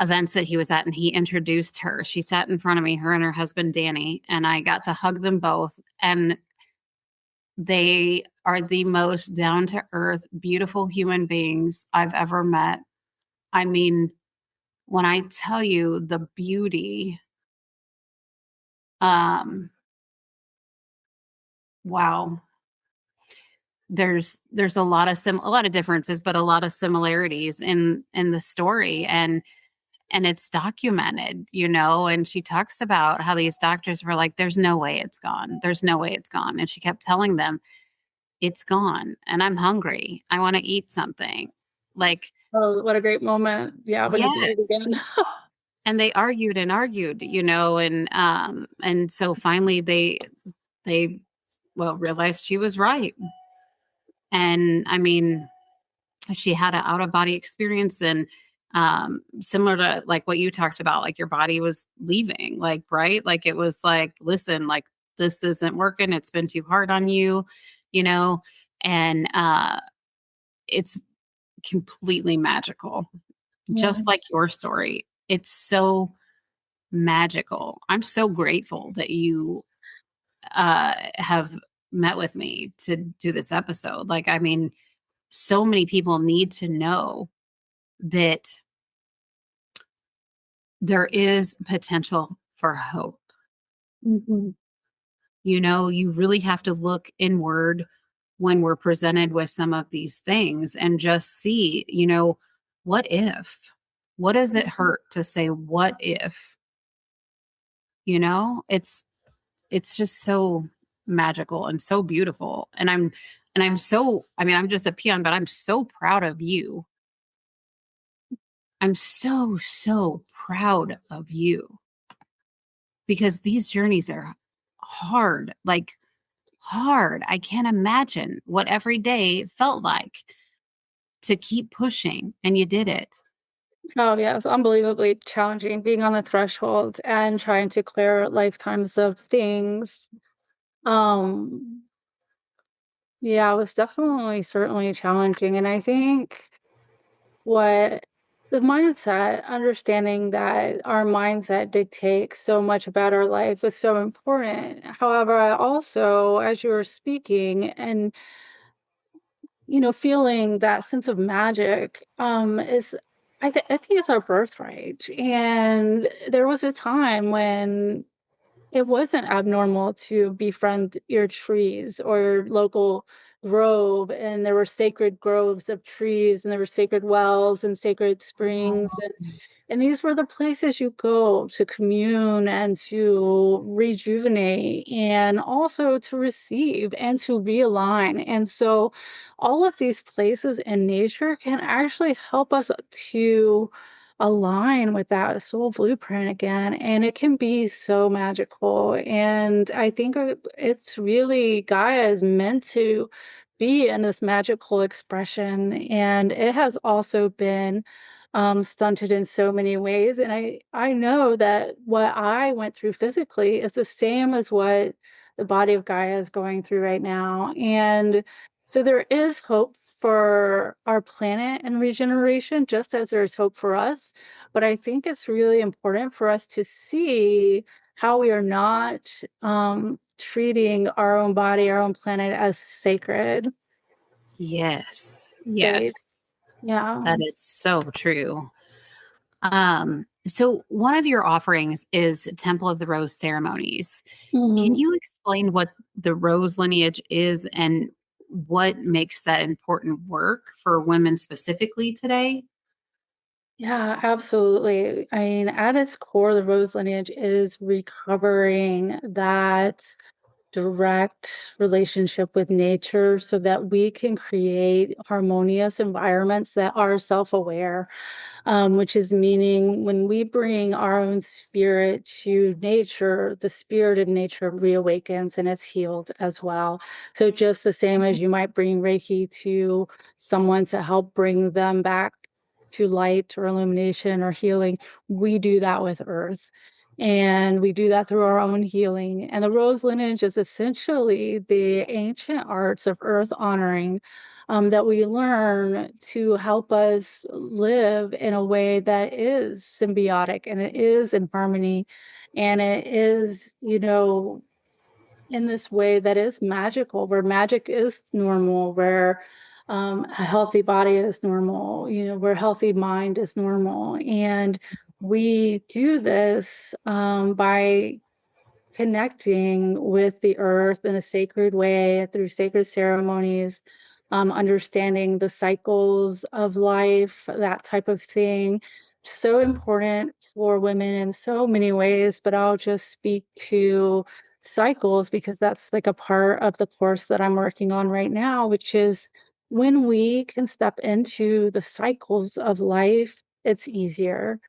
events that he was at, and he introduced her. She sat in front of me, her and her husband, Danny, and I got to hug them both. And they are the most down to earth, beautiful human beings I've ever met. I mean, when I tell you the beauty, um, wow. There's a lot of a lot of differences, but a lot of similarities in the story, and it's documented, and she talks about how these doctors were like, there's no way it's gone. There's no way it's gone. And she kept telling them, it's gone, and I'm hungry. I want to eat something. Like, Oh, what a great moment. Yeah, when you did it yes. again. And they argued and argued, and so finally they well realized she was right. And I mean, she had an out of body experience, and similar to like what you talked about, like your body was leaving, like, right, like it was like, listen, like, this isn't working, it's been too hard on you, you know and it's completely magical, Yeah. just like your story. It's so magical. I'm so grateful that you have met with me to do this episode. Like, I mean, so many people need to know that there is potential for hope. Mhm. You really have to look inward when we're presented with some of these things and just see, what if? What does it hurt to say, what if? It's just so magical and so beautiful. And I'm so, I mean, I'm just a peon, but I'm so proud of you. I'm so, so proud of you. because these journeys are hard, like hard. I can't imagine what every day felt like to keep pushing, and you did it. Oh, yeah, it's unbelievably challenging being on the threshold and trying to clear lifetimes of things. Um, yeah, it was definitely certainly challenging. And I think what the mindset, understanding that our mindset dictates so much about our life is so important. However, I also, as you were speaking and feeling that sense of magic, is I think it's our birthright. And there was a time when it wasn't abnormal to befriend your trees or your local grove, and there were sacred groves of trees, and there were sacred wells and sacred springs, and these were the places you go to commune and to rejuvenate and also to receive and to realign. And so, all of these places in nature can actually help us to align with that soul blueprint again. And it can be so magical. And I think it's really Gaia is meant to be in this magical expression. And it has also been stunted in so many ways. And I know that what I went through physically is the same as what the body of Gaia is going through right now. And so there is hope for our planet and regeneration, just as there's hope for us. But I think it's really important for us to see how we are not treating our own body, our own planet as sacred Yes. space. Yes. Yeah. That is so true. So one of your offerings is Temple of the Rose ceremonies. Can Mhm. you explain what the rose lineage is and what makes that important work for women specifically today? Yeah, absolutely. I mean, at its core, the rose lineage is recovering that direct relationship with nature so that we can create harmonious environments that are self-aware, which is meaning when we bring our own spirit to nature, the spirit of nature reawakens and it's healed as well. So just the same as you might bring Reiki to someone to help bring them back to light or illumination or healing, we do that with earth. And we do that through our own healing. And the rose lineage is essentially the ancient arts of earth honoring, that we learn to help us live in a way that is symbiotic and it is in harmony and it is, in this way that is magical, where magic is normal, where a healthy body is normal, where healthy mind is normal. And we do this by connecting with the earth in a sacred way through sacred ceremonies, understanding the cycles of life, that type of thing. So important for women in so many ways, but I'll just speak to cycles because that's like a part of the course that I'm working on right now, which is when we can step into the cycles of life, it's easier.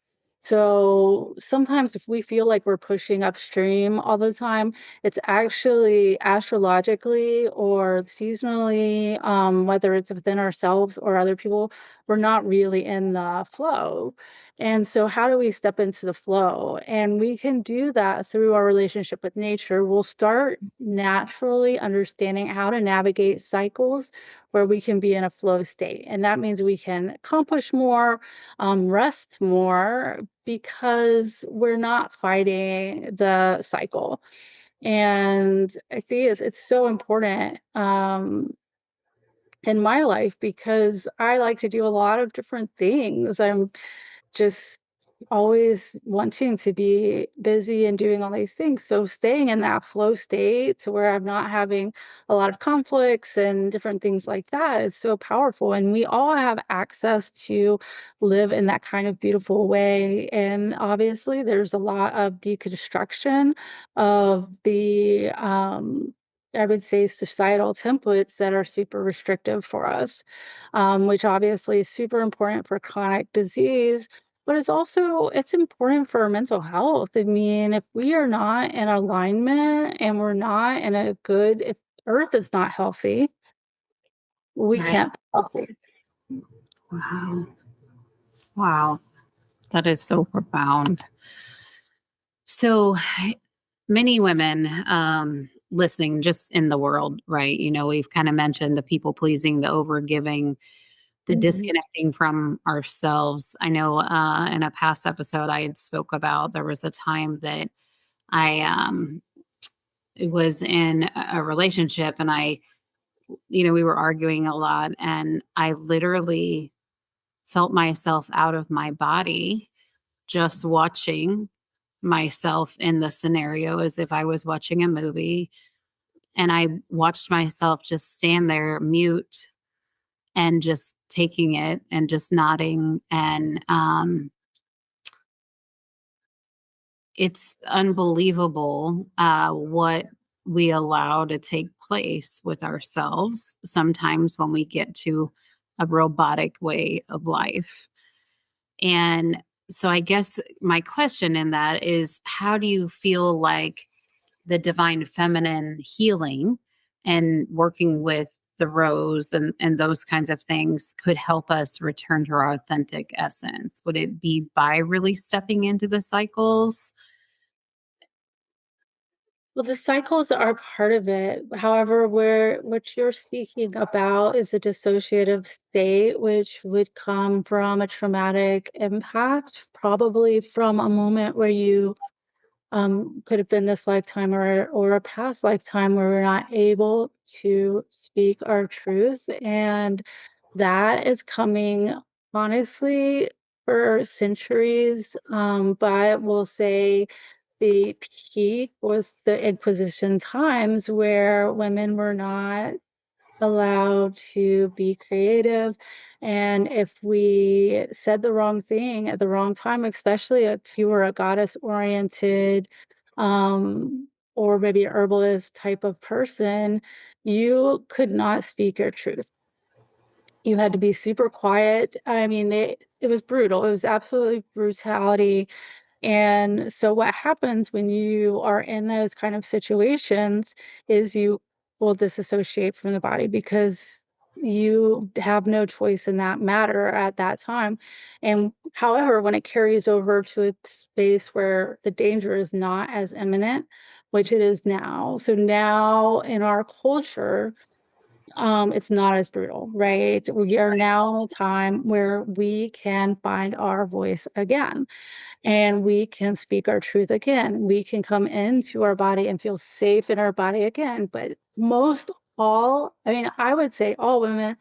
So sometimes if we feel like we're pushing upstream all the time, it's actually astrologically or seasonally, whether it's within ourselves or other people, we're not really in the flow. And so, how do we step into the flow? And we can do that through our relationship with nature. We'll start naturally understanding how to navigate cycles where we can be in a flow state. And that means we can accomplish more, rest more, because we're not fighting the cycle. And I think it's so important in my life because I like to do a lot of different things. I'm just always wanting to be busy and doing all these things. So staying in that flow state to where I'm not having a lot of conflicts and different things like that is so powerful. And we all have access to live in that kind of beautiful way. And obviously there's a lot of deconstruction of the I would say societal templates that are super restrictive for us, which obviously is super important for chronic disease, But it's important for our mental health. I mean, if we are not in alignment and we're not in a good, if Earth is not healthy, we Right. can't be healthy. Wow. Wow. That is so profound. So many women listening just in the world, right? We've kind of mentioned the people pleasing, the over giving, the Mhm. disconnecting from ourselves. I know in a past episode I had spoke about there was a time that I was in a relationship and we were arguing a lot and I literally felt myself out of my body just watching myself in the scenario as if I was watching a movie. And I watched myself just stand there mute and just taking it and just nodding. And it's unbelievable what we allow to take place with ourselves sometimes when we get to a robotic way of life. And so I guess my question in that is how do you feel like the divine feminine healing and working with the rose and those kinds of things could help us return to our authentic essence? Would it be by really stepping into the cycles? Well, the cycles are part of it. However, where what you're speaking about is a dissociative state, which would come from a traumatic impact, probably from a moment where you could have been this lifetime or a past lifetime where we're not able to speak our truth. And that is coming honestly for centuries. But we'll say the peak was the Inquisition times where women were not allowed to be creative. And if we said the wrong thing at the wrong time, especially if you were a goddess oriented um, or maybe herbalist type of person, you could not speak your truth. You had to be super quiet. I mean, it was brutal. It was absolutely brutality, and so what happens when you are in those kind of situations is you will disassociate from the body because you have no choice in that matter at that time. And however, when it carries over to a space where the danger is not as imminent, which it is now. So now in our culture, it's not as brutal, right? We are now in a time where we can find our voice again and we can speak our truth again. We can come into our body and feel safe in our body again. But most all, I mean, I would say all women,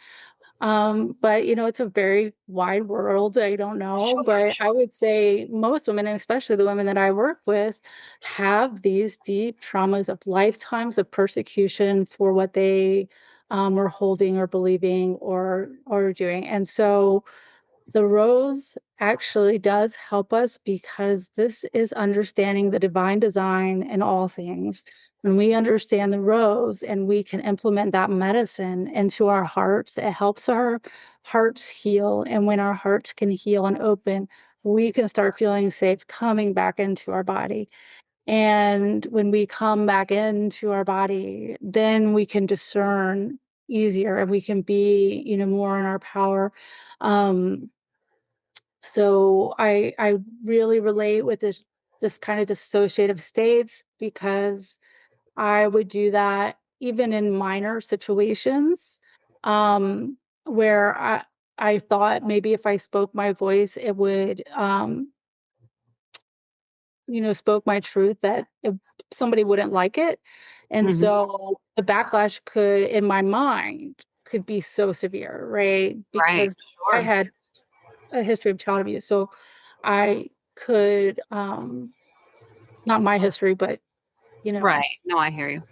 but it's a very wide world. I don't know, Sure, but sure. I would say most women, and especially the women that I work with, have these deep traumas of lifetimes of persecution for what they were holding or believing or doing. And so the rose actually does help us because this is understanding the divine design in all things. When we understand the rose and we can implement that medicine into our hearts, it helps our hearts heal. And when our hearts can heal and open, we can start feeling safe coming back into our body. And when we come back into our body, then we can discern easier and we can be, more in our power. Um, so I really relate with this kind of dissociative states because I would do that even in minor situations where I thought maybe if I spoke my voice it would spoke my truth that somebody wouldn't like it. And Mhm. so the backlash could in my mind could be so severe, right? Right. Because I Sure. had a history of child abuse. So I could, not my history, but, you know, Right. No, I hear you.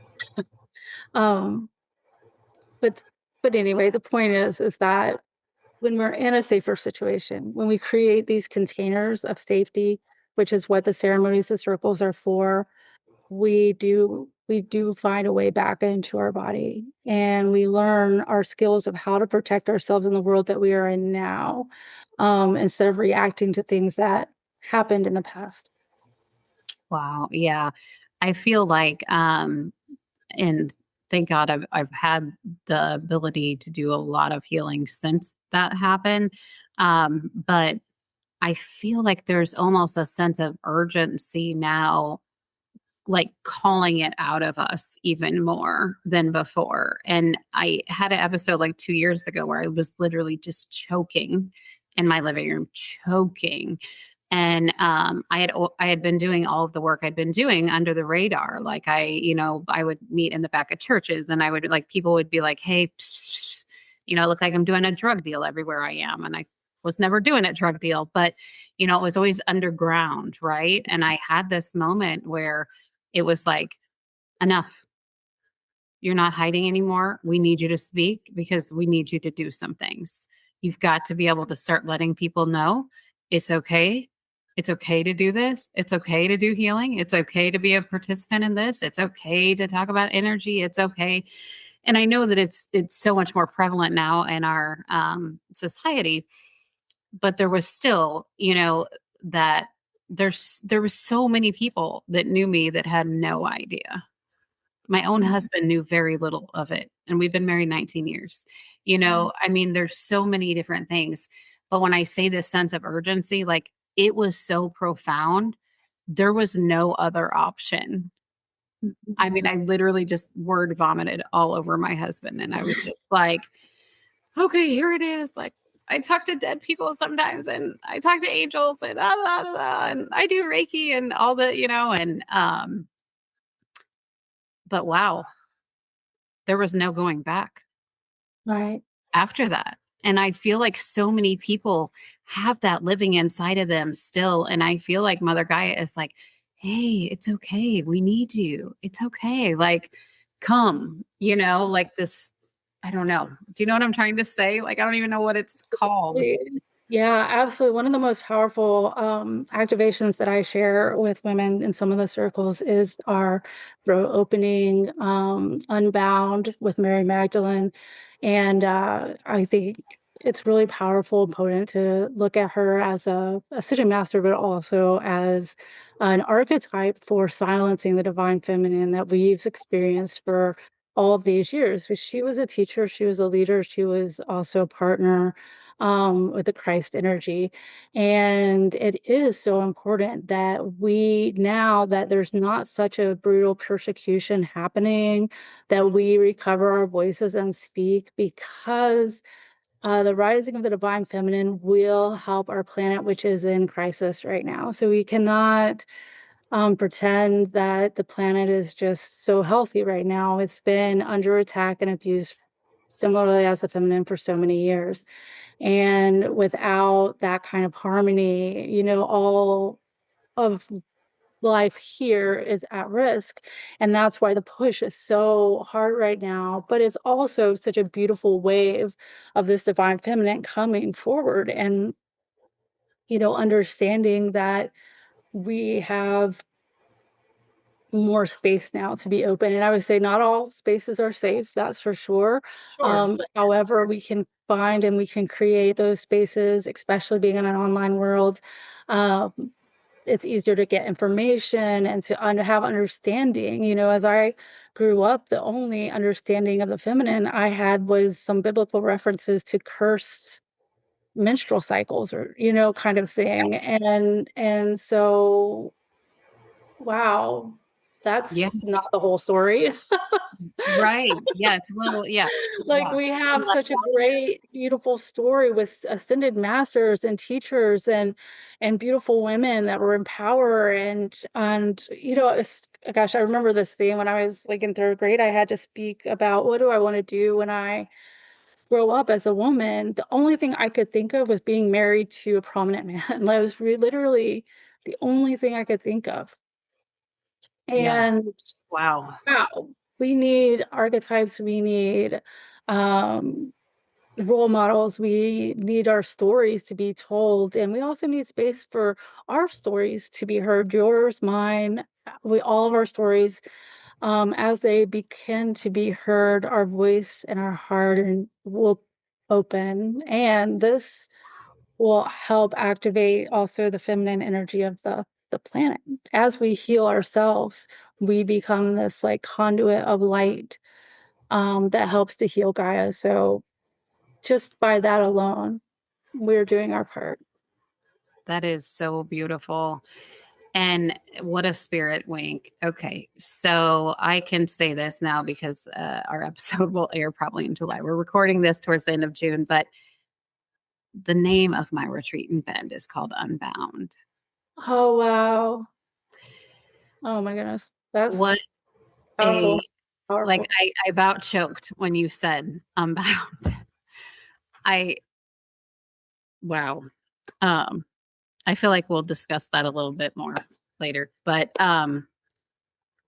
um, but, but anyway, the point is that when we're in a safer situation, when we create these containers of safety, which is what the ceremonies and circles are for, we we do find a way back into our body, and we learn our skills of how to protect ourselves in the world that we are in now, instead of reacting to things that happened in the past. Wow. Yeah. I feel like, and thank God I've had the ability to do a lot of healing since that happened. But I feel like there's almost a sense of urgency now, like calling it out of us even more than before. And I had an episode like 2 years ago where I was literally just choking in my living room, choking. And I had been doing all of the work I'd been doing under the radar. Like I would meet in the back of churches, and I would like people would be like, "Hey, it look like I'm doing a drug deal everywhere I am," and I was never doing a drug deal, but it was always underground, right? And I had this moment where it was like, enough. You're not hiding anymore. We need you to speak because we need you to do some things. You've got to be able to start letting people know it's okay. It's okay to do this. It's okay to do healing. It's okay to be a participant in this. It's okay to talk about energy. It's okay. And I know that it's so much more prevalent now in our society, but there was still, that there was so many people that knew me that had no idea. My own Mhm. husband knew very little of it, and we've been married 19 years. Right. I mean, there's so many different things. But when I say this sense of urgency, like it was so profound, there was no other option. I Mhm. mean, I literally just word vomited all over my husband. And I was just like, okay, here it is. Like, I talk to dead people sometimes, and I talk to angels, and and I do Reiki and all but wow, there was no going back Right. after that. And I feel like so many people have that living inside of them still. And I feel like Mother Gaia is like, hey, it's okay. We need you. It's okay. Like, come, like this. I don't know. Do you know what I'm trying to say? Like, I don't even know what it's called. Yeah, absolutely. One of the most powerful activations that I share with women in some of the circles is our throat opening, Unbound with Mary Magdalene. And I think it's really powerful and potent to look at her as a sitting master, but also as an archetype for silencing the divine feminine that we've experienced for all of these years. She was a teacher, she was a leader, she was also a partner with the Christ energy. And it is so important that we, now that there's not such a brutal persecution happening, that we recover our voices and speak, because the rising of the divine feminine will help our planet, which is in crisis right now. So we cannot pretend that the planet is just so healthy right now. It's been under attack and abuse, similarly as the feminine, for so many years. And without that kind of harmony, all of life here is at risk. And that's why the push is so hard right now. But it's also such a beautiful wave of this divine feminine coming forward and, understanding that we have more space now to be open. And I would say not all spaces are safe, that's for sure. Sure. However, we can find and we can create those spaces, especially being in an online world. Um, it's easier to get information and to have understanding. As I grew up, the only understanding of the feminine I had was some biblical references to cursed menstrual cycles, or kind of thing. And so, wow, Yeah. that's not the whole story. Right. Yeah. It's a little, yeah. Like, Yeah. we have such a great, beautiful story with ascended masters and teachers and beautiful women that were in power. And gosh, I remember this thing when I was like in third grade. I had to speak about, what do I want to do when I grow up as a woman. The only thing I could think of was being married to a prominent man. That was literally the only thing I could think of. Yeah. And Wow. wow, we need archetypes, we need um, role models, we need our stories to be told, and we also need space for our stories to be heard, yours, mine, we all of our stories, as they begin to be heard, our voice and our heart and will open. And this will help activate also the feminine energy of the planet. As we heal ourselves, we become this like conduit of light that helps to heal Gaia. So just by that alone, we're doing our part. That is so beautiful. And what a spirit wink. Okay. So I can say this now because our episode will air probably in July. We're recording this towards the end of June, but the name of my retreat and bed is called Unbound. Oh wow. Oh my goodness. What That's a, powerful. like, Powerful. I about choked when you said Unbound. I, wow. Um, I feel like we'll discuss that a little bit more later, but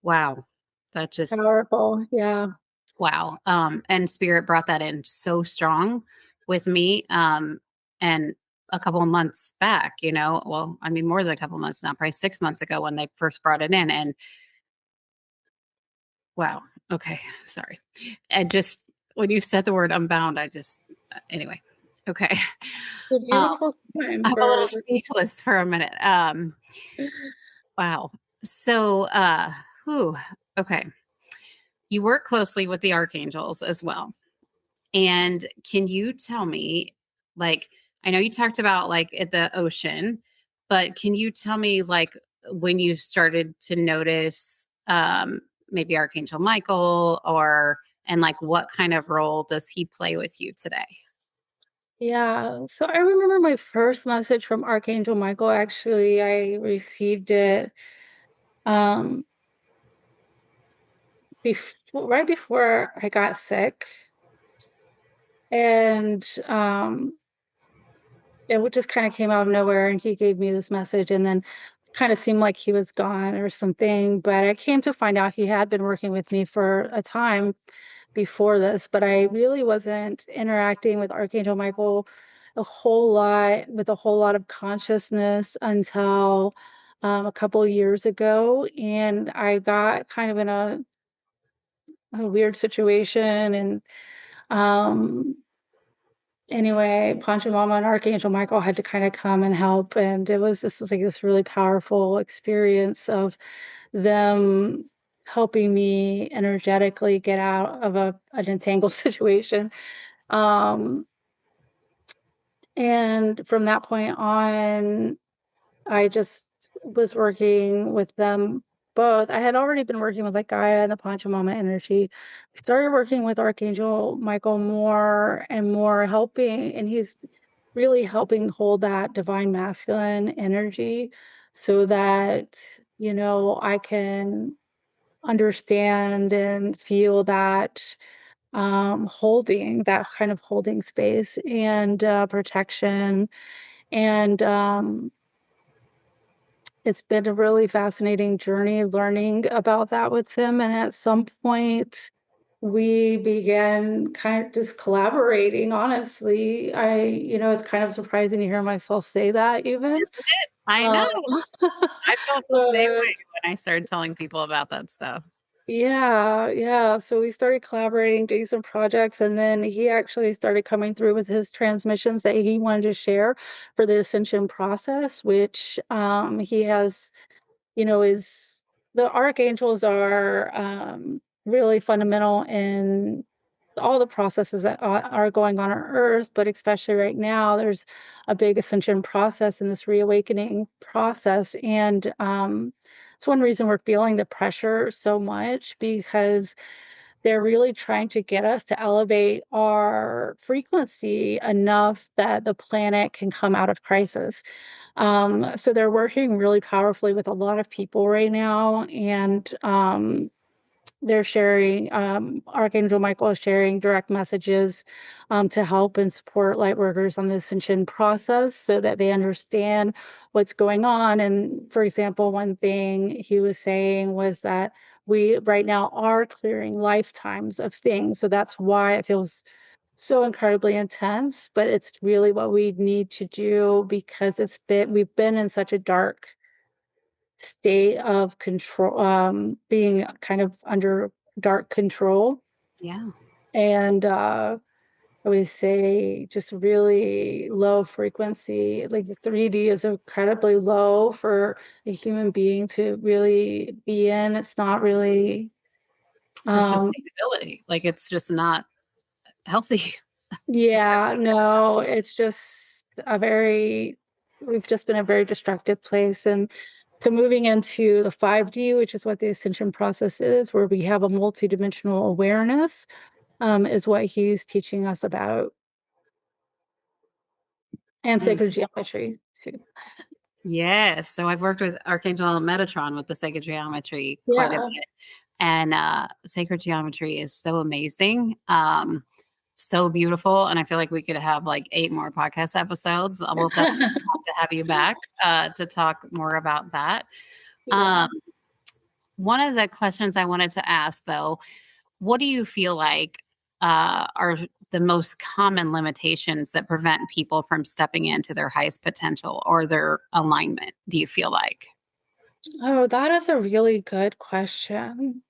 wow, that just, Powerful. Yeah. wow. And spirit brought that in so strong with me. And a couple of months back, well, I mean, more than a couple of months now, probably 6 months ago when they first brought it in. And wow. Okay. Sorry. And just when you said the word unbound, I just, anyway. Okay. It's a Um, beautiful time I'm a little for speechless for a minute. Wow. So, whew, okay. You work closely with the archangels as well. And can you tell me, like, I know you talked about like at the ocean, but can you tell me like when you started to notice maybe Archangel Michael and like what kind of role does he play with you today? Yeah. So I remember my first message from Archangel Michael. Actually, I received it um right before I got sick. And it just kind of came out of nowhere and he gave me this message and then kind of seemed like he was gone or something. But I came to find out he had been working with me for a time before this, but I really wasn't interacting with Archangel Michael with a whole lot of consciousness until a couple of years ago. And I got kind of in a weird situation. And um, anyway, Pancha Mama and Archangel Michael had to kind of come and help. And this was like this really powerful experience of them helping me energetically get out of an entangled situation. Um, and from that point on, I just was working with them both. I had already been working with like Gaia and the Pachamama energy. I started working with Archangel Michael more and more, helping, and he's really helping hold that divine masculine energy so that, I can understand and feel that kind of holding space and protection. And it's been a really fascinating journey learning about that with him. And at some point, we began kind of just collaborating. Honestly, it's kind of surprising to hear myself say that even. Isn't it? I know. Um, I felt the same but way when I started telling people about that stuff. yeah, yeah. So we started collaborating, doing some projects, and then he actually started coming through with his transmissions that he wanted to share for the ascension process, which he has, is the archangels are really fundamental in all the processes that are going on Earth, but especially right now, there's a big ascension process in this reawakening process. And it's one reason we're feeling the pressure so much because they're really trying to get us to elevate our frequency enough that the planet can come out of crisis. So they're working really powerfully with a lot of people right now. And they're sharing, Archangel Michael is sharing direct messages to help and support light workers on the ascension process so that they understand what's going on. And for example, one thing he was saying was that we right now are clearing lifetimes of things. So that's why it feels so incredibly intense, but it's really what we need to do because we've been in such a dark state of control, being kind of under dark control. Yeah. And I would say just really low frequency. Like the 3D is incredibly low for a human being to really be in. It's not really, For um, sustainability. Like it's just not healthy. yeah, no, it's just we've just been a very destructive place. And so moving into the 5D, which is what the ascension process is, where we have a multidimensional awareness, is what he's teaching us about, and Mm. sacred geometry too. Yes. So I've worked with Archangel Metatron with the sacred geometry quite a Yeah. bit. And sacred geometry is so amazing. So beautiful. And I feel like we could have like 8 more podcast episodes. I will definitely have to have you back to talk more about that. Yeah. Um, one of the questions I wanted to ask though, what do you feel like are the most common limitations that prevent people from stepping into their highest potential or their alignment? Do you feel like? Oh, that is a really good question.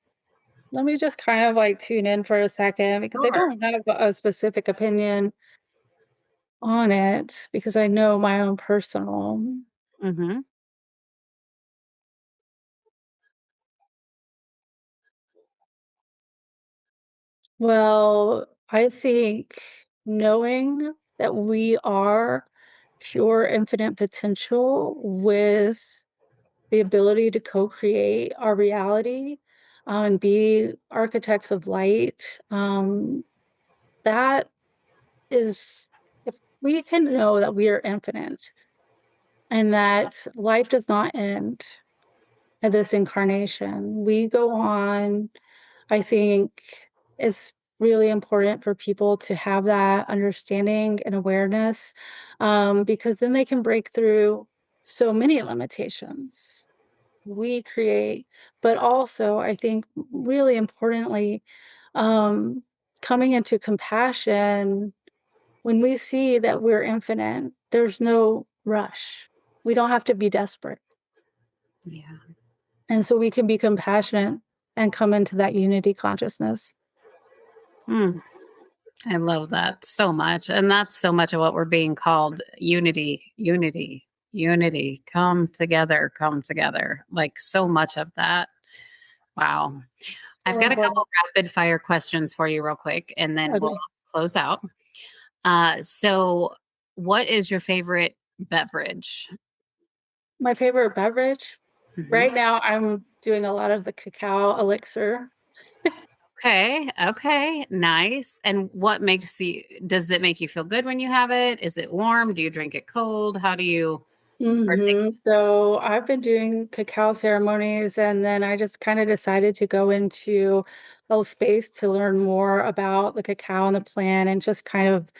Let me just kind of like tune in for a second because I Sure. don't have a specific opinion on it because I know my own personal. Mm-hmm. Well, I think knowing that we are pure infinite potential with the ability to co-create our reality, and be architects of light, that is, if we can know that we are infinite and that life does not end at this incarnation, we go on. I think it's really important for people to have that understanding and awareness, because then they can break through so many limitations we create. But also, I think really importantly, um, coming into compassion. When we see that we're infinite, there's no rush. We don't have to be desperate. Yeah. And so we can be compassionate and come into that unity consciousness. Mm, I love that so much. And that's so much of what we're being called unity, unity, unity. Come together, come together. Like so much of that. Wow. I've got a Well, couple rapid fire questions for you, real quick, and then we'll okay. close out. So, what is your favorite beverage? My favorite beverage Mhm. right now, I'm doing a lot of the cacao elixir. Okay. Okay. Nice. And what makes you, does it make you feel good when you have it? Is it warm? Do you drink it cold? How do you partake? So I've been doing cacao ceremonies, and then I just kind of decided to go into a space to learn more about the cacao and the plant and just kind of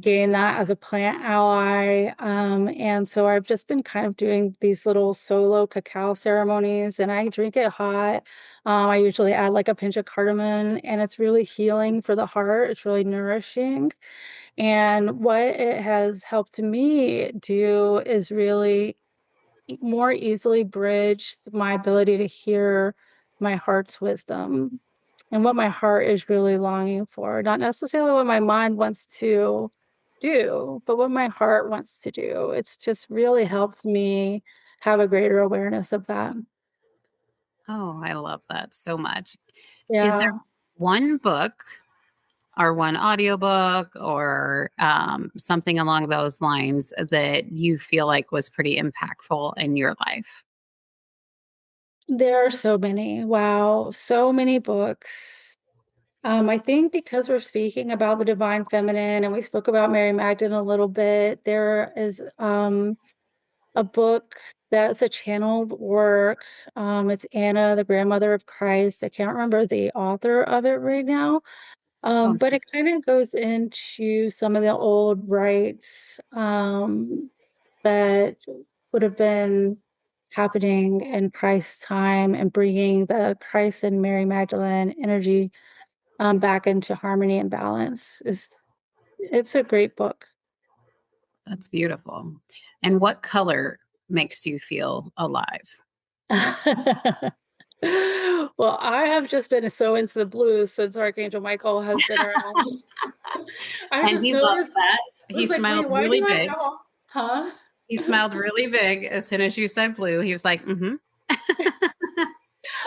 gain that as a plant ally. And so I've just been kind of doing these little solo cacao ceremonies, and I drink it hot. I usually add like a pinch of cardamom, and it's really healing for the heart. It's really nourishing. And what it has helped me do is really more easily bridge my ability to hear my heart's wisdom and what my heart is really longing for, not necessarily what my mind wants to do, but what my heart wants to do. It's just really helped me have a greater awareness of that. Oh, I love that so much. Is there Yeah. one book or one audiobook or something along those lines that you feel like was pretty impactful in your life? There are so many. Wow. So many books. I think because we're speaking about the divine feminine and we spoke about Mary Magdalene a little bit, there is a book that's a channeled work. It's Anna, the grandmother of Christ. I can't remember the author of it right now, Sounds but good. it kind of goes into some of the old rites, that would have been happening in Christ's time and bringing the Christ and Mary Magdalene energy, back into harmony and balance. It's a great book. That's beautiful. And what color makes you feel alive? Well, I have just been so into the blues since Archangel Michael has been around. I And just he loves noticed, that. I He was like, smiled wait, why do really I big. have all, huh? He smiled really big as soon as you said blue. He was like, mm-hmm.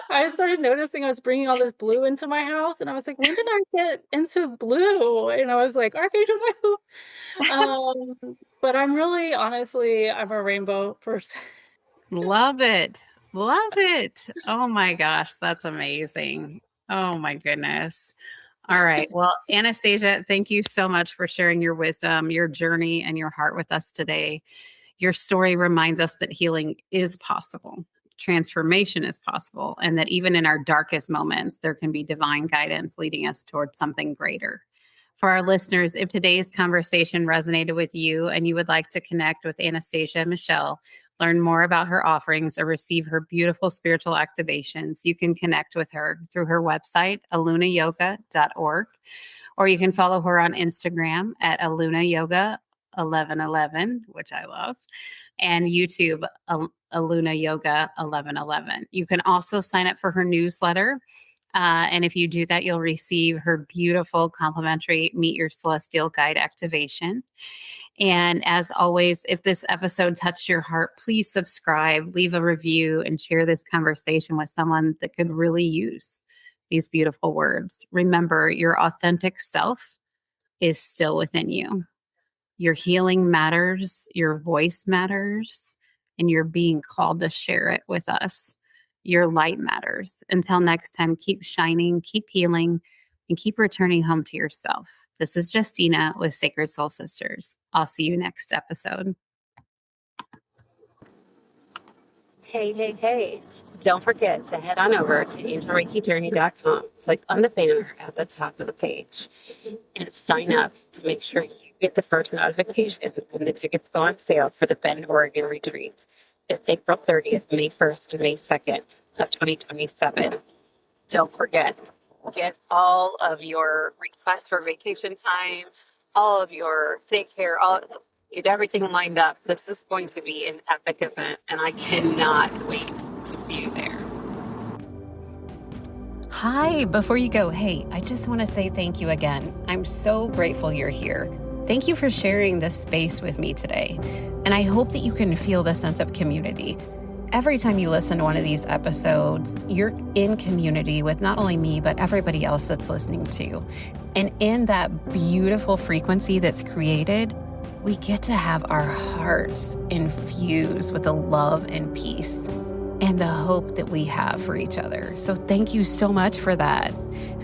I started noticing I was bringing all this blue into my house, and I was like, when did I get into blue? And I was like, Archangel Michael. But I'm really, honestly, I'm a rainbow person. Love it. Love it. Oh my gosh, that's amazing. Oh my goodness. All right. Well, Anastasia, thank you so much for sharing your wisdom, your journey, and your heart with us today. Your story reminds us that healing is possible, transformation is possible, and that even in our darkest moments, there can be divine guidance leading us towards something greater. For our listeners, if today's conversation resonated with you and you would like to connect with Anastasia Michelle, learn more about her offerings, or receive her beautiful spiritual activations, you can connect with her through her website, alunayoga.org, or you can follow her on Instagram at Aluna Yoga 1111, which I love, and YouTube, Aluna Yoga 1111. You can also sign up for her newsletter. And if you do that, you'll receive her beautiful complimentary Meet Your Celestial Guide activation. And as always, if this episode touched your heart, please subscribe, leave a review, and share this conversation with someone that could really use these beautiful words. Remember, your authentic self is still within you. Your healing matters, your voice matters, and you're being called to share it with us. Your light matters. Until next time, keep shining, keep healing, and keep returning home to yourself. This is Justina with Sacred Soul Sisters. I'll see you next episode. Hey, hey, hey. Don't forget to head on over to angelreikijourney.com. Click on the banner at the top of the page and sign up to make sure you get the first notification when the tickets go on sale for the Bend, Oregon retreat. It's April 30th, May 1st, and May 2nd of 2027. Don't forget, get all of your requests for vacation time, all of your daycare, get everything lined up. This is going to be an epic event, and I cannot wait to see you there. Hi, before you go, hey, I just want to say thank you again. I'm so grateful you're here. Thank you for sharing this space with me today. And I hope that you can feel the sense of community. Every time you listen to one of these episodes, you're in community with not only me, but everybody else that's listening too. And in that beautiful frequency that's created, we get to have our hearts infused with the love and peace and the hope that we have for each other. So thank you so much for that.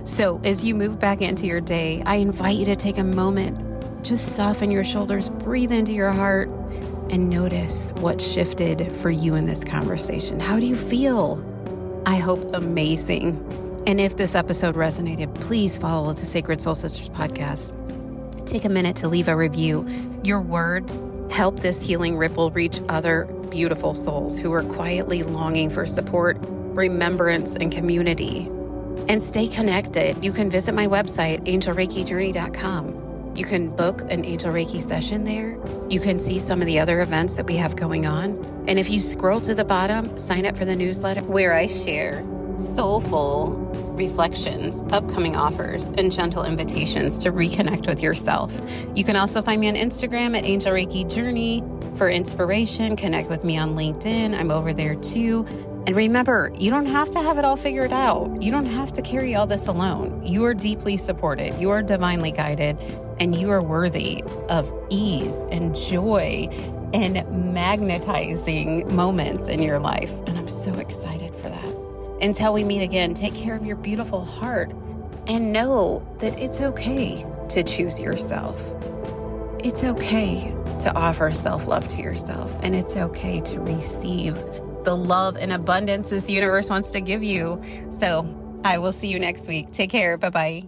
So as you move back into your day, I invite you to take a moment, just soften your shoulders, breathe into your heart, and notice what shifted for you in this conversation. How do you feel? I hope amazing. And if this episode resonated, please follow the Sacred Soul Sisters podcast. Take a minute to leave a review. Your words help this healing ripple reach other beautiful souls who are quietly longing for support, remembrance, and community. And stay connected. You can visit my website, angelreikijourney.com. You can book an Angel Reiki session there. You can see some of the other events that we have going on. And if you scroll to the bottom, sign up for the newsletter where I share soulful reflections, upcoming offers, and gentle invitations to reconnect with yourself. You can also find me on Instagram at Angel Reiki Journey for inspiration. Connect with me on LinkedIn. I'm over there too. And remember, you don't have to have it all figured out. You don't have to carry all this alone. You are deeply supported. You are divinely guided, and you are worthy of ease and joy and magnetizing moments in your life. And I'm so excited for that. Until we meet again, take care of your beautiful heart and know that it's okay to choose yourself. It's okay to offer self-love to yourself, and it's okay to receive the love and abundance this universe wants to give you. So I will see you next week. Take care. Bye-bye.